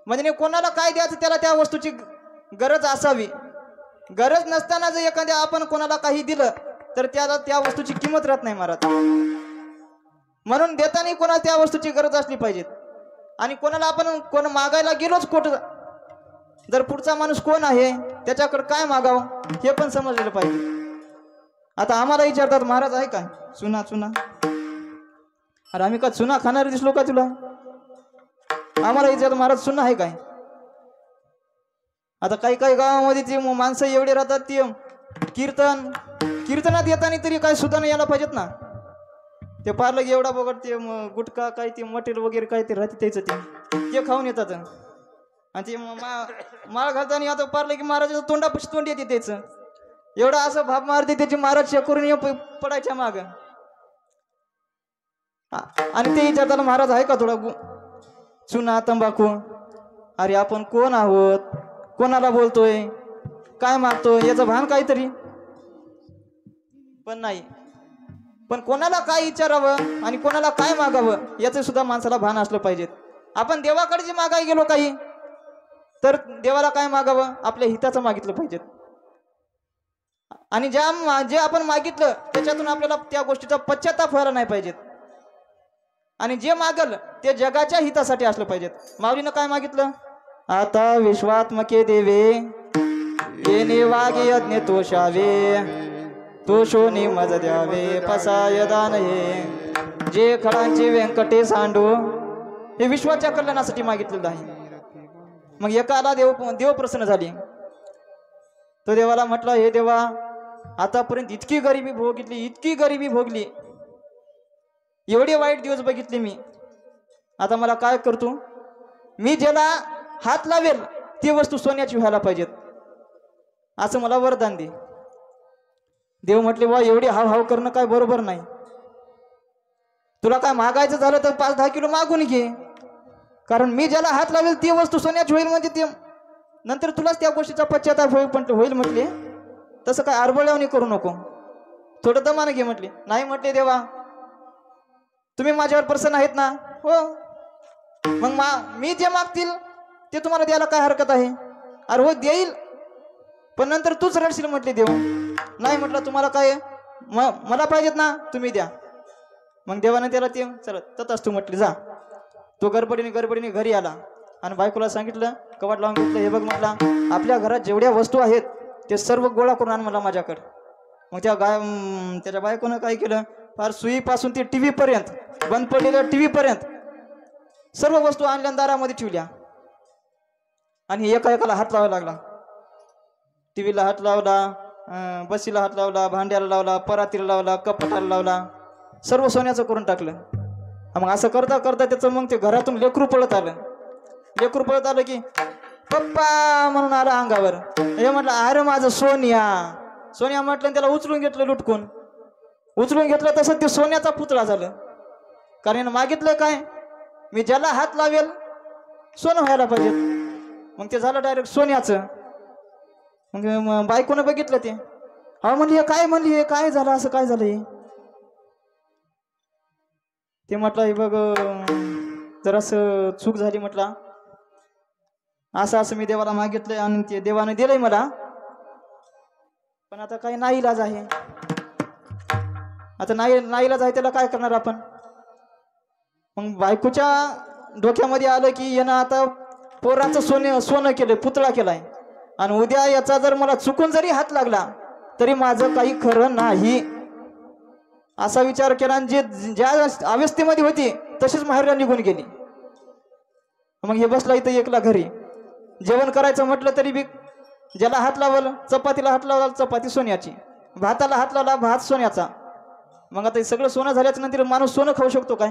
म्हणजे कोणाला काय द्यायचं त्याला त्या वस्तूची गरज असावी. गरज नसताना जर एखाद्या आपण कोणाला काही दिलं तर त्याला त्या वस्तूची किंमत राहत नाही महाराज. म्हणून देताना कोणाला त्या वस्तूची गरज असली पाहिजे. आणि कोणाला आपण मागायला गेलोच कुठं, जर पुढचा माणूस कोण आहे, त्याच्याकडे काय मागावं हे पण समजलेलं पाहिजे. आता आम्हाला विचारतात, महाराज आहे काय चुना? अरे आम्ही का चुना खाणारे दिसलो का तुला? आम्हाला विचारतात, महाराज चुना आहे काय? आता काही गावामध्ये ती माणसं एवढे राहतात, ती कीर्तनात येताना तरी काय सुद्धा यायला पाहिजेत ना. ते पार्लं एवढा बघत ते गुटखा काय ते मटेरियल वगैरे काय ते राहते त्याचं ते खाऊन येतात. आणि ते माळ घालताना आता पार्लं की महाराजाचं तोंडापाशी तोंड येते त्याचं, एवढा असं भाप मारते त्याची, महाराज शेकरून पडायच्या माग. आणि ते विचारताना, महाराज आहे का थोडा चुना तंबाखू? अरे आपण कोण आहोत, कोणाला बोलतोय, काय मागतोय याचं भान काहीतरी पण नाही. पण कोणाला काय विचारावं आणि कोणाला काय मागावं याचं सुद्धा माणसाला भान असलं पाहिजे. आपण देवाकडे जे मागायला गेलो काही, तर देवाला काय मागावं, आपल्या हिताचं मागितलं पाहिजे. आणि जे आपण मागितलं त्याच्यातून आपल्याला त्या गोष्टीचा पश्चाताप व्हायला नाही पाहिजे. आणि जे मागल ते जगाच्या हितासाठी असलं पाहिजे. माऊलीनं काय मागितलं, आता विश्वात्मके देवे येणे वागे यज्ञ तोषावे, तोषोनी मज द्यावे पसाय दान हे, जे खळांचे व्यंकटे सांडो, हे विश्वाच्या कल्याणासाठी मागितलेलं आहे. मग एकाला देव प्रसन्न झाली. तो देवाला म्हटला, हे देवा, आतापर्यंत इतकी गरिबी भोगली, एवढे वाईट दिवस बघितले मी, आता मला काय करतो? मी ज्याला हात लावेल ती वस्तू सोन्याची व्हायला पाहिजेत, असं मला वरदान दे. देव म्हटले, वा एवढी हाव करणं काय बरोबर नाही. तुला काय मागायचं झालं तर 5-10 किलो मागून घे, कारण मी ज्याला हात लावेल ती वस्तू सोन्याची होईल, म्हणजे ते नंतर तुलाच त्या गोष्टीचा पश्चाताप होईल म्हटले. तसं काय आरबळ्यावणी करू नको, थोडं दमानं घे म्हटले. नाही म्हटले, देवा तुम्ही माझ्यावर प्रसन्न आहेत ना? हो. मग मी जे मागतील ते तुम्हाला द्यायला काय हरकत आहे? अरे हो, देईल, पण नंतर तूच रडशील म्हटले देव. नाही म्हटलं, तुम्हाला काय मला पाहिजेत ना, तुम्ही द्या. मग देवाने त्याला ते चल तथाच तू म्हटली, जा. तो गडबडीने घरी आला आणि बायकोला सांगितलं, कवाट लावून घेतलं. हे बघ म्हटला, आपल्या घरात जेवढ्या वस्तू आहेत ते सर्व गोळा करून आण मला माझ्याकडे. मग त्याच्या बायकोनं काय केलं, फार सुईपासून ते टीव्ही पर्यंत, बंद पडलेल्या टीव्ही पर्यंत सर्व वस्तू आणल्या दारामध्ये ठेवल्या आणि एकाला हात लावायला लागला. टीव्हीला हात लावला, बसीला हात लावला, भांड्याला लावला, परातीला लावला, कपाटाला लावला, सर्व सोन्याचं करून टाकलं. मग असं करता करता त्याचं मग ते घरातून लेकरू पळत आलं की पप्पा म्हणून आला अंगावर. हे म्हटलं, अरे माझं सोन्या म्हटलं, त्याला उचलून घेतलं, लुटकून उचलून घेतलं. तसं ते सोन्याचा पुतळा झालं, कारण मागितलं काय, मी ज्याला हात लावेल सोनं व्हायला पाहिजे. मग ते झालं डायरेक्ट सोन्याचं. मग बायकोनं बघितलं ते, हा म्हणली, हे काय झालं, असं काय झालं हे? ते म्हटलं, हे बघ जरासं चूक झाली म्हटला, असं मी देवाला मागितलंय आणि ते देवाने दिलंय मला, पण आता काही नाईलाज आहे. आता नाईलाज आहे, त्याला काय करणार आपण? मग बायकोच्या डोक्यामध्ये आलं की यानं आता पोराचं सोनं केलंय, पुतळा केलाय, आणि उद्या याचा जर मला चुकून जरी हात लागला तरी माझं काही खरं नाही, असा विचार केला. आणि ज्या अवस्थेमध्ये होती तशीच माहेरला निघून गेली. मग हे बसला इथं एकला घरी. जेवण करायचं म्हटलं तरी बी ज्याला हात लावलं, चपातीला हात लावला चपाती सोन्याची, भाताला हात लावला भात सोन्याचा. मग आता हे सगळं सोनं झाल्याच्या नंतर माणूस सोनं खाऊ शकतो काय?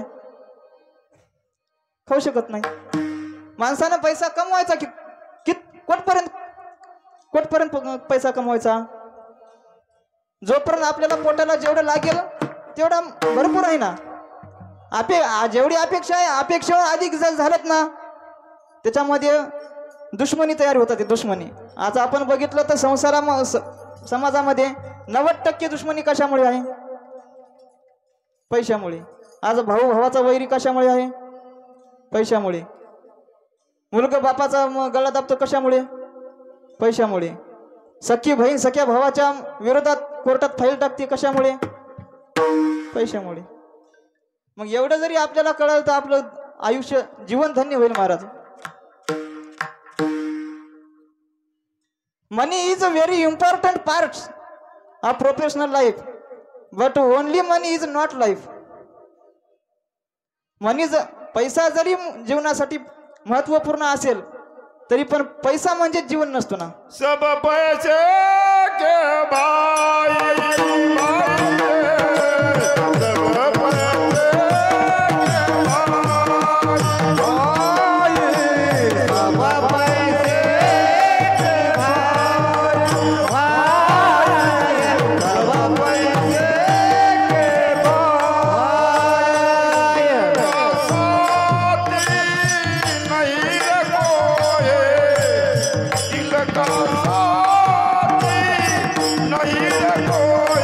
खाऊ शकत नाही. माणसानं पैसा कमवायचा कोटपर्यंत पैसा कमवायचा, जोपर्यंत आपल्याला पोटाला जेवढं लागेल तेवढा भरपूर आहे ना. जेवढी अपेक्षा आहे, अपेक्षा अधिक जर झाल्यात ना, त्याच्यामध्ये दुश्मनी तयार होतात. ते दुश्मनी आज आपण बघितलं तर समाजामध्ये 90% दुश्मनी कशामुळे आहे? पैशामुळे. आज भाऊ भावाचा वैरी कशामुळे आहे? पैशामुळे. मुलगा बापाचा गळा दाबतो कशामुळे? पैशामुळे. सख्खी बहीण सख्या भावाच्या विरोधात कोर्टात फाईल टाकते कशामुळे? पैशामुळे. मग एवढं जरी आपल्याला कळलं तर आपलं आयुष्य जीवन धन्य होईल महाराज. Money is a very important part of professional life, but only money is not life. पैसा जरी जीवनासाठी महत्वपूर्ण असेल तरी पण पैसा म्हणजे जीवन नसतो ना. सब पैसे के भाई नहीं रे कोई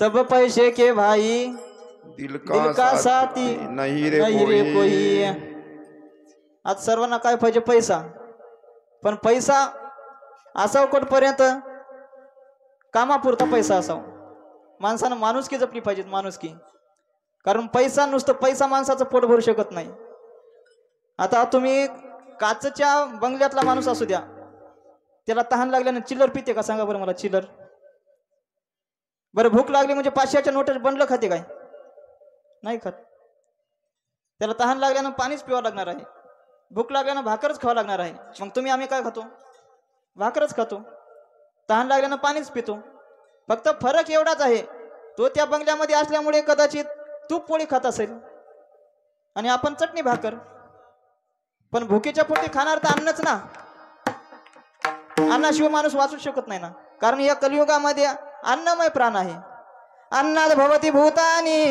सब पैसे के भाई दिल दिल का साथी नहीं रे नहीं रे कोई कोई. आज सर्वांना काय पाहिजे? पैसा. पण पैसा असावं कुठपर्यंत? कामापुरता पैसा असावा. माणसानं माणुसकी जपली पाहिजे, माणुसकी. कारण पैसा नुसतं पैसा माणसाचं पोट भरू शकत नाही. आता तुम्ही काचच्या बंगल्यातला माणूस असू द्या, त्याला तहान लागल्यानं चिल्लर पिते का? सांगा बरं मला. चिल्लर. बरं भूक लागली म्हणजे 500च्या नोटाचं बंडलं खाते काय? नाही खात. त्याला तहान लागल्यानं पाणीच पिवावं लागणार आहे. भूक लागल्यानं भाकरच खावं लागणार आहे. मग तुम्ही आम्ही काय खातो? भाकरच खातो. तहान लागल्यानं पाणीच पितो. फक्त फरक एवढाच आहे, तो त्या बंगल्यामध्ये असल्यामुळे कदाचित तूप पोळी खात असेल आणि आपण चटणी भाकर. पण भुकेच्या पोटी खाणार तर अन्नच ना. अन्नाशिवाय माणूस वाचू शकत नाही ना. कारण या कलियुगामध्ये अन्नमय प्राण आहे. अन्नाद भवती भूतानी,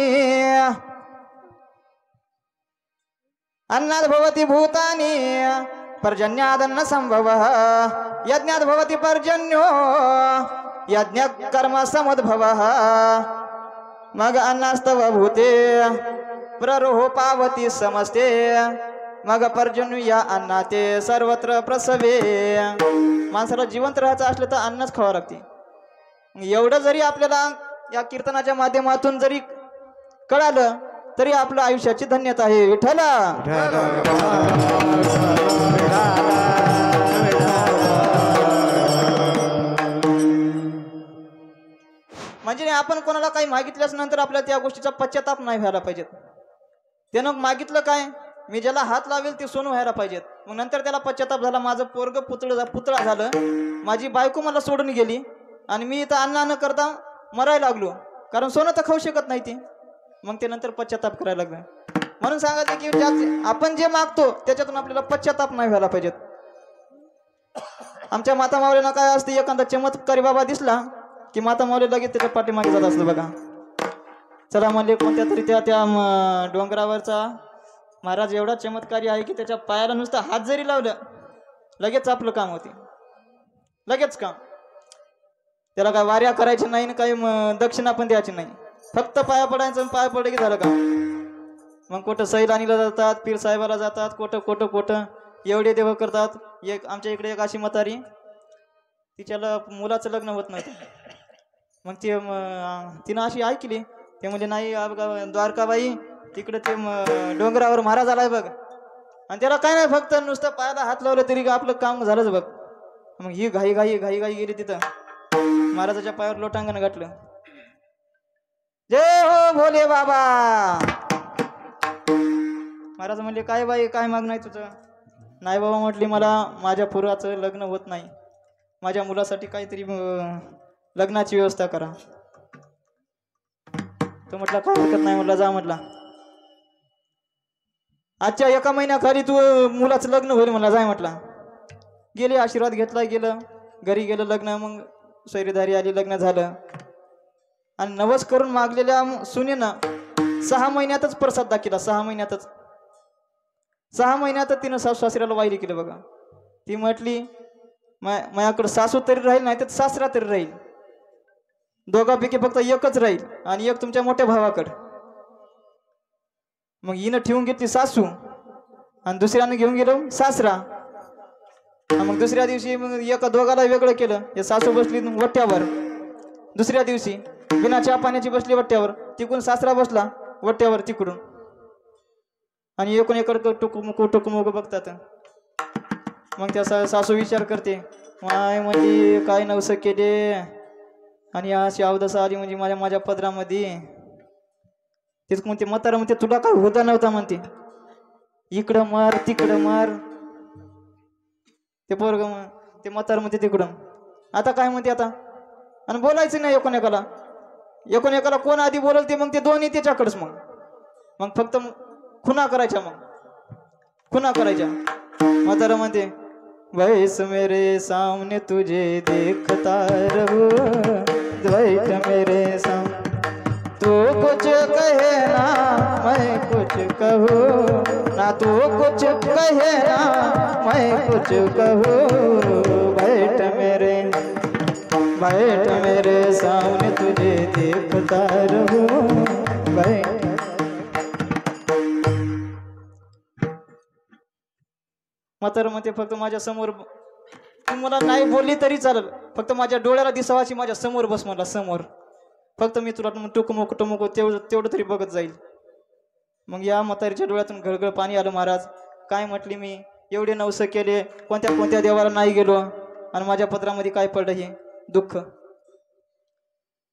अन्नाद भवती भूतानी पर्जन्यादन्न संभव. यज्ञात भवती पर्जन्यो यज्ञ कर्म समुद्भव. मग अन्नास्तव भूते प्ररोहो पावती समस्ते. मग पर्जन्य या अन्नाते सर्वत्र प्रसवे. माणसाला जिवंत राहायचं असलं तर अन्नच खावं लागते. एवढं जरी आपल्याला या कीर्तनाच्या माध्यमातून जरी कळालं तरी आपलं आयुष्याची धन्यता आहे. विठ्ठला म्हणजे आपण कोणाला काही मागितल्यास नंतर आपल्याला त्या गोष्टीचा पश्चाताप नाही व्हायला पाहिजे. त्यानं मागितलं काय, मी ज्याला हात लावेल ते सोनं व्हायला पाहिजेत. मग नंतर त्याला पश्चाताप झाला, माझं पोरग पुतळा झालं, माझी बायको मला सोडून गेली आणि मी इथं अन्न न करता मरायला लागलो, कारण सोनं तर खाऊ शकत नाही ते. मग ते नंतर पश्चाताप करायला लागलं. म्हणून सांगायचं की आपण जे मागतो त्याच्यातून आपल्याला पश्चाताप नाही व्हायला पाहिजेत. आमच्या माता माऊलींना काय असते, एखादा चमत्कारी बाबा दिसला की माता माऊली लगेच त्याच्या पाठीमागे जात असतं बघा. चला म्हणले कोणत्या तरी त्या डोंगरावरचा महाराज एवढा चमत्कारी आहे की त्याच्या पायाला नुसतं हात जरी लावलं लगेच आपलं काम होते. लगेच काम. त्याला काय वाऱ्या करायची नाही, काही दक्षिणा पण द्यायची नाही, फक्त पाया पडायचं. पाया पडलं की झालं का. मग कुठं सैलानीला जातात, पीर साहेबाला जातात, कोटं एवढे देव करतात. आमच्या इकडे एक अशी म्हातारी, तिच्याला मुलाचं लग्न होत नव्हतं. मग ते तिनं अशी ऐकली, ते म्हणजे नाही द्वारकाबाई तिकडे ते डोंगरावर महाराज आलाय बघ, आणि त्याला काय नाही फक्त नुसतं पायाला हात लावलं तरी आपलं काम झालंच बघ. मग ही घाई गेली तिथं, महाराजाच्या पायावर लोटांगण गाठलं. जय हो भोले बाबा. महाराज म्हणले काय बाई काय मागणं आहे तुझं? नाही बाबा म्हटली, मला माझ्या पोराचं लग्न होत नाही, माझ्या मुलासाठी काहीतरी लग्नाची व्यवस्था करा. तो म्हटला काय हरकत नाही, म्हटला जा. म्हटला आजच्या 1 महिन्याखाली तू मुलाचं लग्न होईल, मला जाय. म्हटला गेले, आशीर्वाद घेतला, गेलं घरी, गेलं लग्न. मग सैरीधारी आली, लग्न झालं. आणि नवस करून मागलेल्या सुनेनं 6 महिन्यातच प्रसाद दाखिला. 6 महिन्यातच तिनं सासू सासऱ्याला वायली केलं बघा. ती म्हटली माझ्याकडं सासू तरी राहील, नाही तर सासरा तरी राहील, दोघांपैकी फक्त एकच राहील, आणि एक तुमच्या मोठ्या भावाकडं. मग हिनं ठेवून घेतली सासू आणि दुसऱ्यानं घेऊन गेलो सासरा. मग दुसऱ्या दिवशी मग दोघाला वेगळं केलं. हे सासू बसली वट्ट्यावर, दुसऱ्या दिवशी बिना चहा पाण्याची बसली वट्ट्यावर, तिकडून सासरा बसला वट्ट्यावर तिकडून, आणि एकूण एकडं टुकमुक बघतात. मग त्या सासू विचार करते, माय म्हणजे काय नवस केले आणि अशी अवदसा आली म्हणजे माझ्या पदरामध्ये. तेच म्हणते म्हातारा म्हणते तुला काय होता नव्हता म्हणते, इकडं मार तिकडं मार. ते पोरग ते म्हातारा म्हणते तिकडं. आता काय म्हणते आता, आणि बोलायचं नाही एकोण एकाला कोण आधी बोलल ते मग ते दोन्ही त्याच्याकडेच. मग फक्त खुना करायच्या, म्हातारा म्हणते वैस मेरे सामने तुझे देखता रहूं, द्वैत मेरे सामने तू कुछ कहे ना मैं कुछ कहूँ ना, तू कुछ कहे ना मैं कुछ कहूँ. बैठ बैठ मेरे सामने तुझे देखता रहूं बैठ। म्हातारं म्हणते फक्त माझ्या समोर तू मला नाही बोलली तरी चालेल, फक्त माझ्या डोळ्याला दिसावाची माझ्या समोर बस मला समोर, फक्त मी तुला टुकमुक टुमुक तेवढं तरी बघत जाईल. मग या म्हातारीच्या डोळ्यातून घळघळ पाणी आलं. महाराज काय म्हटली मी, एवढे नवस केले, कोणत्या कोणत्या देवाला नाही गेलो आणि माझ्या पत्रामध्ये काय पडलं हे दुःख.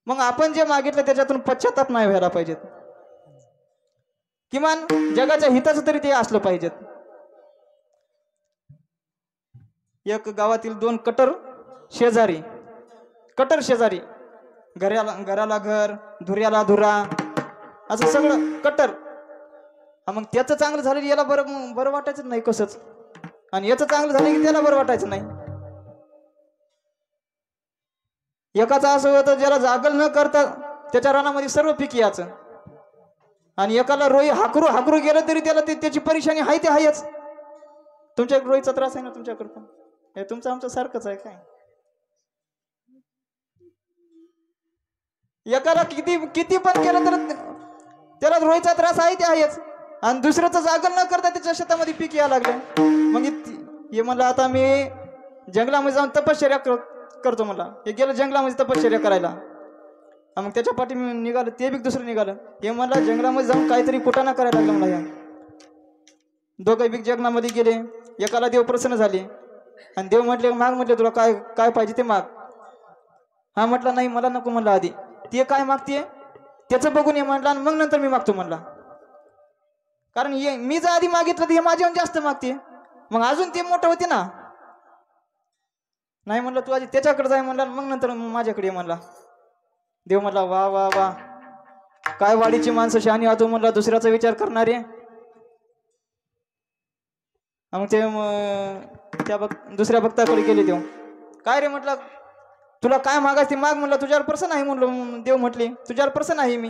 मग आपण जे मागितलं त्याच्यातून पश्चाताप नाही व्हायला पाहिजेत, किमान जगाच्या हिताचं तरी ते असलं पाहिजेत. एक गावातील दोन कटर शेजारी, घराला घर, धुऱ्याला धुरा, असं सगळं कटर. मग त्याचं चांगलं झालं की याला बरं वाटायचं नाही कसंच, आणि याचं चांगलं झालं की त्याला बरं वाटायचं नाही. एकाचं असं होतं ज्याला जागल न करता त्याच्या रानामध्ये सर्व पीक याचं, आणि एकाला रोई हाकरू गेलं तरी त्याला त्याची परेशानी आहे ते आहेच. तुमच्या रोईचा त्रास आहे ना तुमच्याकडं, हे तुमचं आमचं सारखंच आहे काय. एकाला किती पण केलं तर त्याला रोईचा त्रास आहे ते आहेच, आणि दुसऱ्याचं जागल न करता त्याच्या शेतामध्ये पीक यायला लागले. मग हे म्हणलं आता मी जंगलामध्ये जाऊन तपश्चर्या करतो, मला हे गेलं जंगलामध्ये तपश्चर्या करायला. मग त्याच्या पाठी मी निघालं, ते बी दुसरं निघालं. हे मला जंगलामध्ये जाऊन काहीतरी कुटाणा करायला लागला मला. दोघं बी जंगलामध्ये गेले. एकाला देव प्रसन्न झाले आणि देव म्हटले माग, म्हटले तुला काय काय पाहिजे ते माग. हा म्हटला नाही मला नको म्हणला, आधी ते काय मागते त्याचं बघून ये म्हटलं, आणि मग नंतर मी मागतो म्हणला. कारण मी जर आधी मागितलं तर हे माझ्याहून जास्त मागते, मग अजून ते मोठं होते ना. नाही म्हणलं तू आधी त्याच्याकडे जाय म्हणला, मग नंतर माझ्याकडे ये म्हणला. देव म्हणला वा वा वा, काय वाडीची माणसं शहाणी आतो म्हणला, दुसऱ्याचा विचार करणारे. मग ते त्या दुसऱ्या भक्ताकडे गेले. देव काय रे म्हटलं, तुला काय मागायचं ते माग म्हणलं, तुझ्यावर प्रसन्न आहे म्हणलं. देव म्हटले तुझ्यावर प्रसन्न आहे मी.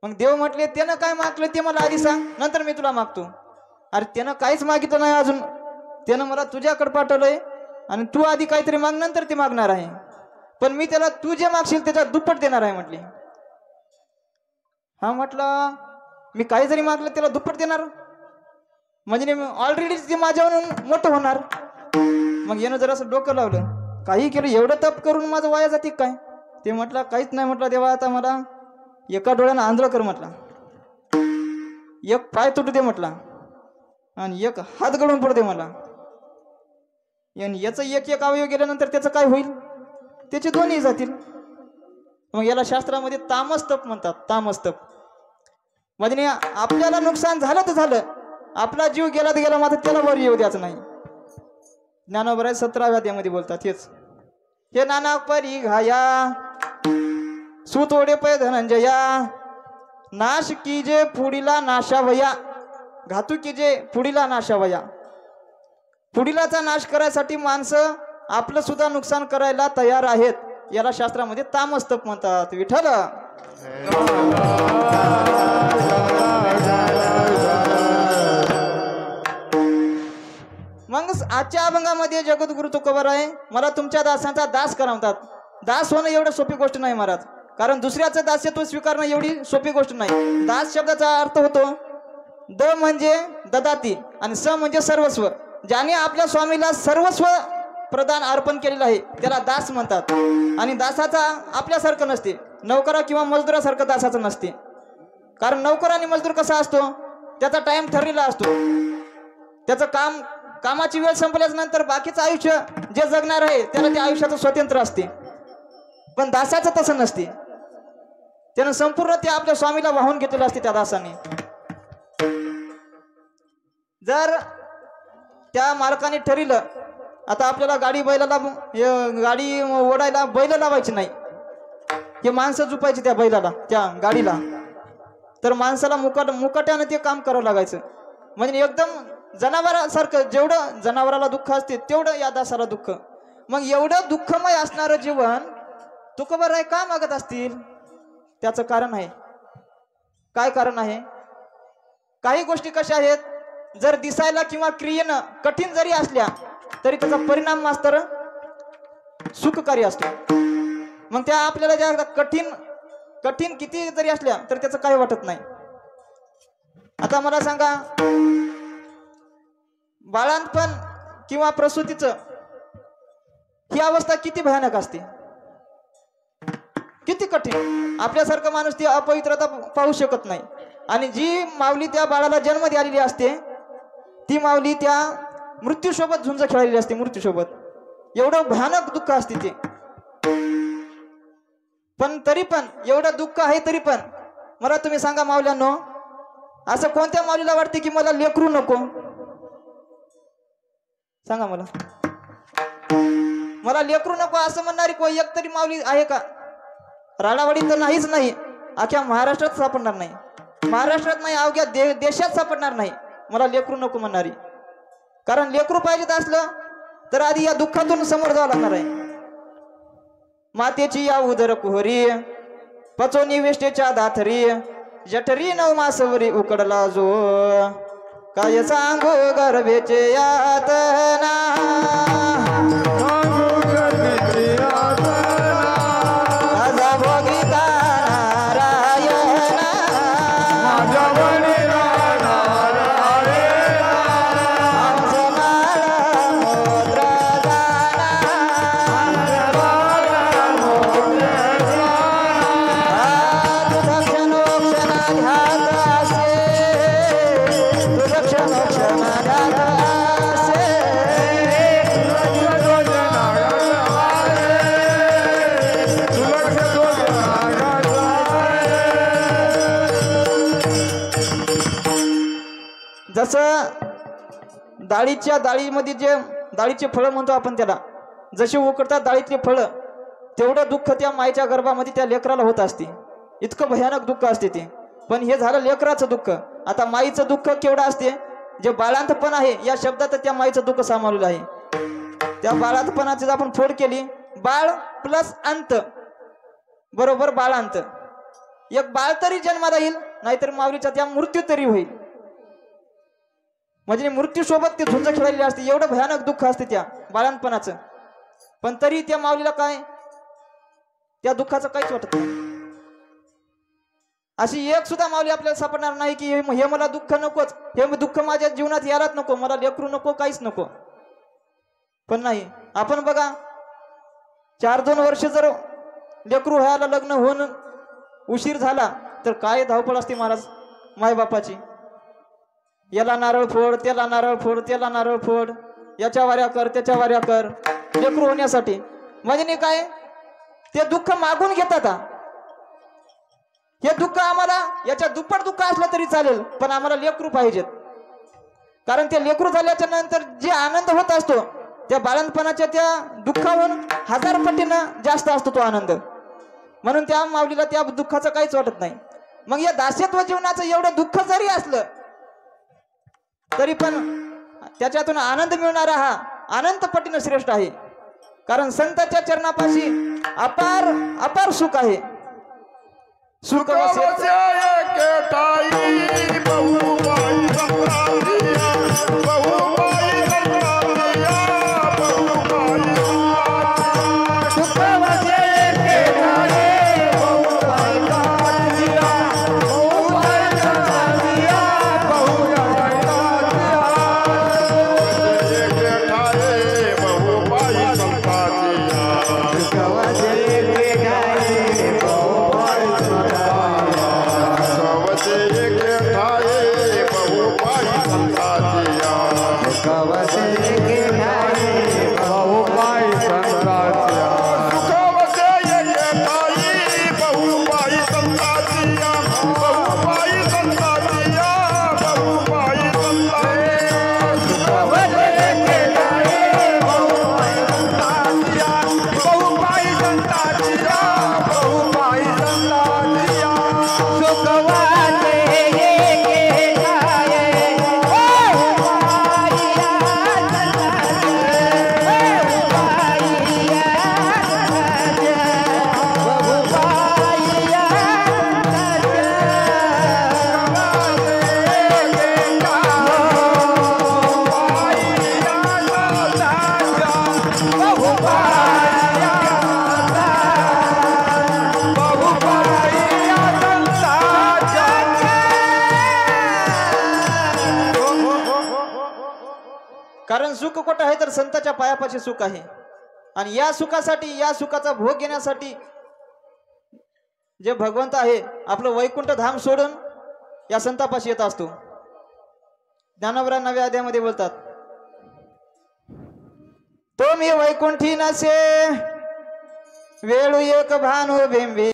मग देव म्हटले त्यानं काय मागलं ते मला आधी सांग, नंतर मी तुला मागतो. अरे त्यानं काहीच मागितलं नाही अजून, त्यानं मला तुझ्याकडे पाठवलंय आणि तू आधी काहीतरी माग, नंतर ते मागणार आहे. पण मी त्याला तू जे मागशील त्याच्यात दुप्पट देणार आहे म्हटले. हा म्हटलं मी काही जरी मागलं त्याला दुप्पट देणार, म्हणजे ऑलरेडी ते माझ्यावरून मोठं होणार. मग यानं जरासं डोकं लावलं, काही केलं एवढं तप करून माझं वाया जाते काय. ते म्हटलं काहीच नाही म्हटलं देवा, आता मला एका डोळ्यानं आंधळं कर म्हटला, एक पाय तुटू दे म्हटला, आणि एक हात गळून पडू दे मला. याचं एक अवयव गेल्यानंतर त्याचं काय होईल, त्याचे दोन्ही जातील. मग याला शास्त्रामध्ये तामस्तप म्हणतात. तामस्तप म्हणजे आपल्याला नुकसान झालं तर झालं, आपला जीव गेला तर गेला, मात्र त्याला वर येऊ द्यायचं नाही. ज्ञानोबराय 17व्या अध्यायामध्ये बोलतात हेच. हे नाना परी घाया सुतोडे पै धनंजया, नाश कीजे पुढीला नाशावया, घातू कीजे पुढीला नाशावया. पुढीलाचा नाश करायसाठी माणसं आपलं सुद्धा नुकसान करायला तयार आहेत. याला शास्त्रामध्ये तामस्तप म्हणतात. विठ्ठल मग आजच्या अभंगामध्ये जगद्गुरु तुकोबाराय मला तुमच्या दासांचा दास करा म्हणतात. दास होणं एवढं सोपी गोष्ट नाही महाराज, कारण दुसऱ्याचं दास्यत्व स्वीकारणं एवढी सोपी गोष्ट नाही. दास शब्दाचा अर्थ होतो द म्हणजे ददाती आणि स म्हणजे सर्वस्व. ज्याने आपल्या स्वामीला सर्वस्व प्रदान अर्पण केलेलं आहे त्याला दास म्हणतात. आणि दासाचा आपल्यासारखं नसते, नोकरा किंवा मजदुरासारखं दासाचं नसते. कारण नोकर आणि मजदूर कसा असतो, त्याचा टाइम ठरलेला असतो, त्याचं कामाची वेळ संपल्याच्या नंतर बाकीचं आयुष्य जे जगणार आहे त्याला त्या आयुष्याचं स्वातंत्र्य असते. पण दासाचं तसं नसते, त्यानं संपूर्ण ते आपल्या स्वामीला वाहून घेतलेलं असते त्या दासाने. जर त्या मालकाने ठरलं आता आपल्याला गाडी ओढायला बैल लावायची नाही, हे माणसं झुपायची त्या बैलाला त्या गाडीला, तर माणसाला मुकाट्यानं ते काम करावं लागायचं. म्हणजे एकदम जनावरासारखं, जेवढं जनावराला दुःख असते तेवढं या दासाला दुःख. मग एवढं दुःखमय असणारं जीवन तुकोबाराय का मागत असतील, त्याचं कारण आहे. काय कारण आहे? काही गोष्टी कशा आहेत, जर दिसायला किंवा क्रियेनं कठीण जरी असल्या तरी त्याचा परिणाम मास्तर सुखकारी असतो. मग त्या आपल्याला ज्या कठीण कठीण किती जरी असल्या तर त्याचं काही वाटत नाही. आता मला सांगा, बाळंतपण किंवा प्रसूतीचं ही अवस्था किती भयानक असते, किती कठीण. आपल्यासारखा माणूस ती अपवित्रता पाहू शकत नाही. आणि जी माऊली त्या बाळाला जन्म द्यालेली असते ती माऊली त्या मृत्यूसोबत झुंज खेळलेली असते, मृत्यूसोबत. एवढं भयानक दुःख असते ते. पण तरी पण एवढं दुःख आहे तरी पण मला तुम्ही सांगा माऊल्यांनो, असं कोणत्या माऊलीला वाटते की मला लेकरू नको? सांगा मला लेकरू नको असं म्हणणारी कोण एक तरी माऊली आहे का? राडावाडी तर नाहीच नाही, अख्ख्या महाराष्ट्रात सापडणार नाही. महाराष्ट्रात नाही, अवघ्या देशात सापडणार नाही मला लेकरू नको म्हणणारी. कारण लेकरू पाहिजेत असलं तर आधी या दुःखातून समोर जावं लागणार आहे. मातेची या उदर कुहरी, पचोनी वेष्टेच्या दाथरी, जठरी 9 मासवरी उकडला जो, काय सांगू गर्भेचे यातना, माझा भोगिता नारायणा, माझा भोगिता नारायणा, आमचा माळा मोत्र जाना, तुझा क्षणोक्षणा ध्यात असे, तुझा क्षणोक्षणा ध्यात असे, जसं डाळीच्या डाळीमध्ये जे डाळीचे फळं म्हणतो आपण त्याला, जसे उकडतात डाळीतले फळं, तेवढं दुःख त्या मायेच्या गर्भामध्ये त्या लेकराला होत असते. इतकं भयानक दुःख असते ते. पण हे झालं लेकराचं दुःख. आता माईचं दुःख केवढं असते, जे बाळांतपण आहे या शब्दात त्या माईचं दुःख सामावलेलं आहे. त्या बाळांतपणाची जर आपण फोड केली, बाळ प्लस अंत बरोबर बाळांत, एक बाळ तरी जन्माला येईल, नाहीतर माऊलीचा त्या मृत्यू तरी होईल. म्हणजे मृत्यूसोबत ते झुंज खेळलेली असते. एवढं भयानक दुःख असते त्या बाळांतपणाचं. पण तरी त्या माऊलीला काय, त्या दुःखाचं काहीच वाटत नाही. अशी एक सुद्धा माऊली आपल्याला सापडणार नाही की हे मला दुःख नकोच, हे दुःख माझ्या जीवनात यायलाच नको, मला लेकरू नको, काहीच नको. पण नाही, आपण बघा 4-2 वर्ष जर लेकरू व्हायला लग्न होऊन उशीर झाला तर काय धावपळ असते महाराज मायबापाची. याला नारळ फोड, त्याला नारळ फोड, त्याला नारळ फोड, याच्या वाऱ्या कर, त्याच्या वाऱ्या कर लेकरू होण्यासाठी. म्हणजे काय, ते दुःख मागून घेतात. हे दुःख आम्हाला याच्या दुप्पट दुःख असलं तरी चालेल, पण आम्हाला लेकरू पाहिजेत. कारण ते लेकरू झाल्याच्या नंतर जे आनंद होत असतो त्या बाळंतपणाच्या त्या दुःखाहून 1000 पटीनं जास्त असतो तो आनंद. म्हणून त्या माऊलीला त्या दुःखाचं काहीच वाटत नाही. मग या दास्यत्व जीवनाचं एवढं दुःख जरी असलं तरी पण त्याच्यातून आनंद मिळणारा हा अनंत पटीनं श्रेष्ठ आहे. कारण संतांच्या चरणापाशी अपार अपार सुख आहे. सुख कारण सुख कुठं आहे तर संताच्या पायापाशी सुख आहे. आणि या सुखासाठी, या सुखाचा भोग घेण्यासाठी जे भगवंत आहे आपलं वैकुंठ धाम सोडून या संतापाशी येत असतो. ज्ञानोबा नव्या अध्यायामध्ये बोलतात, तो मी वैकुंठी नसे वेळू एक भानु बिंबी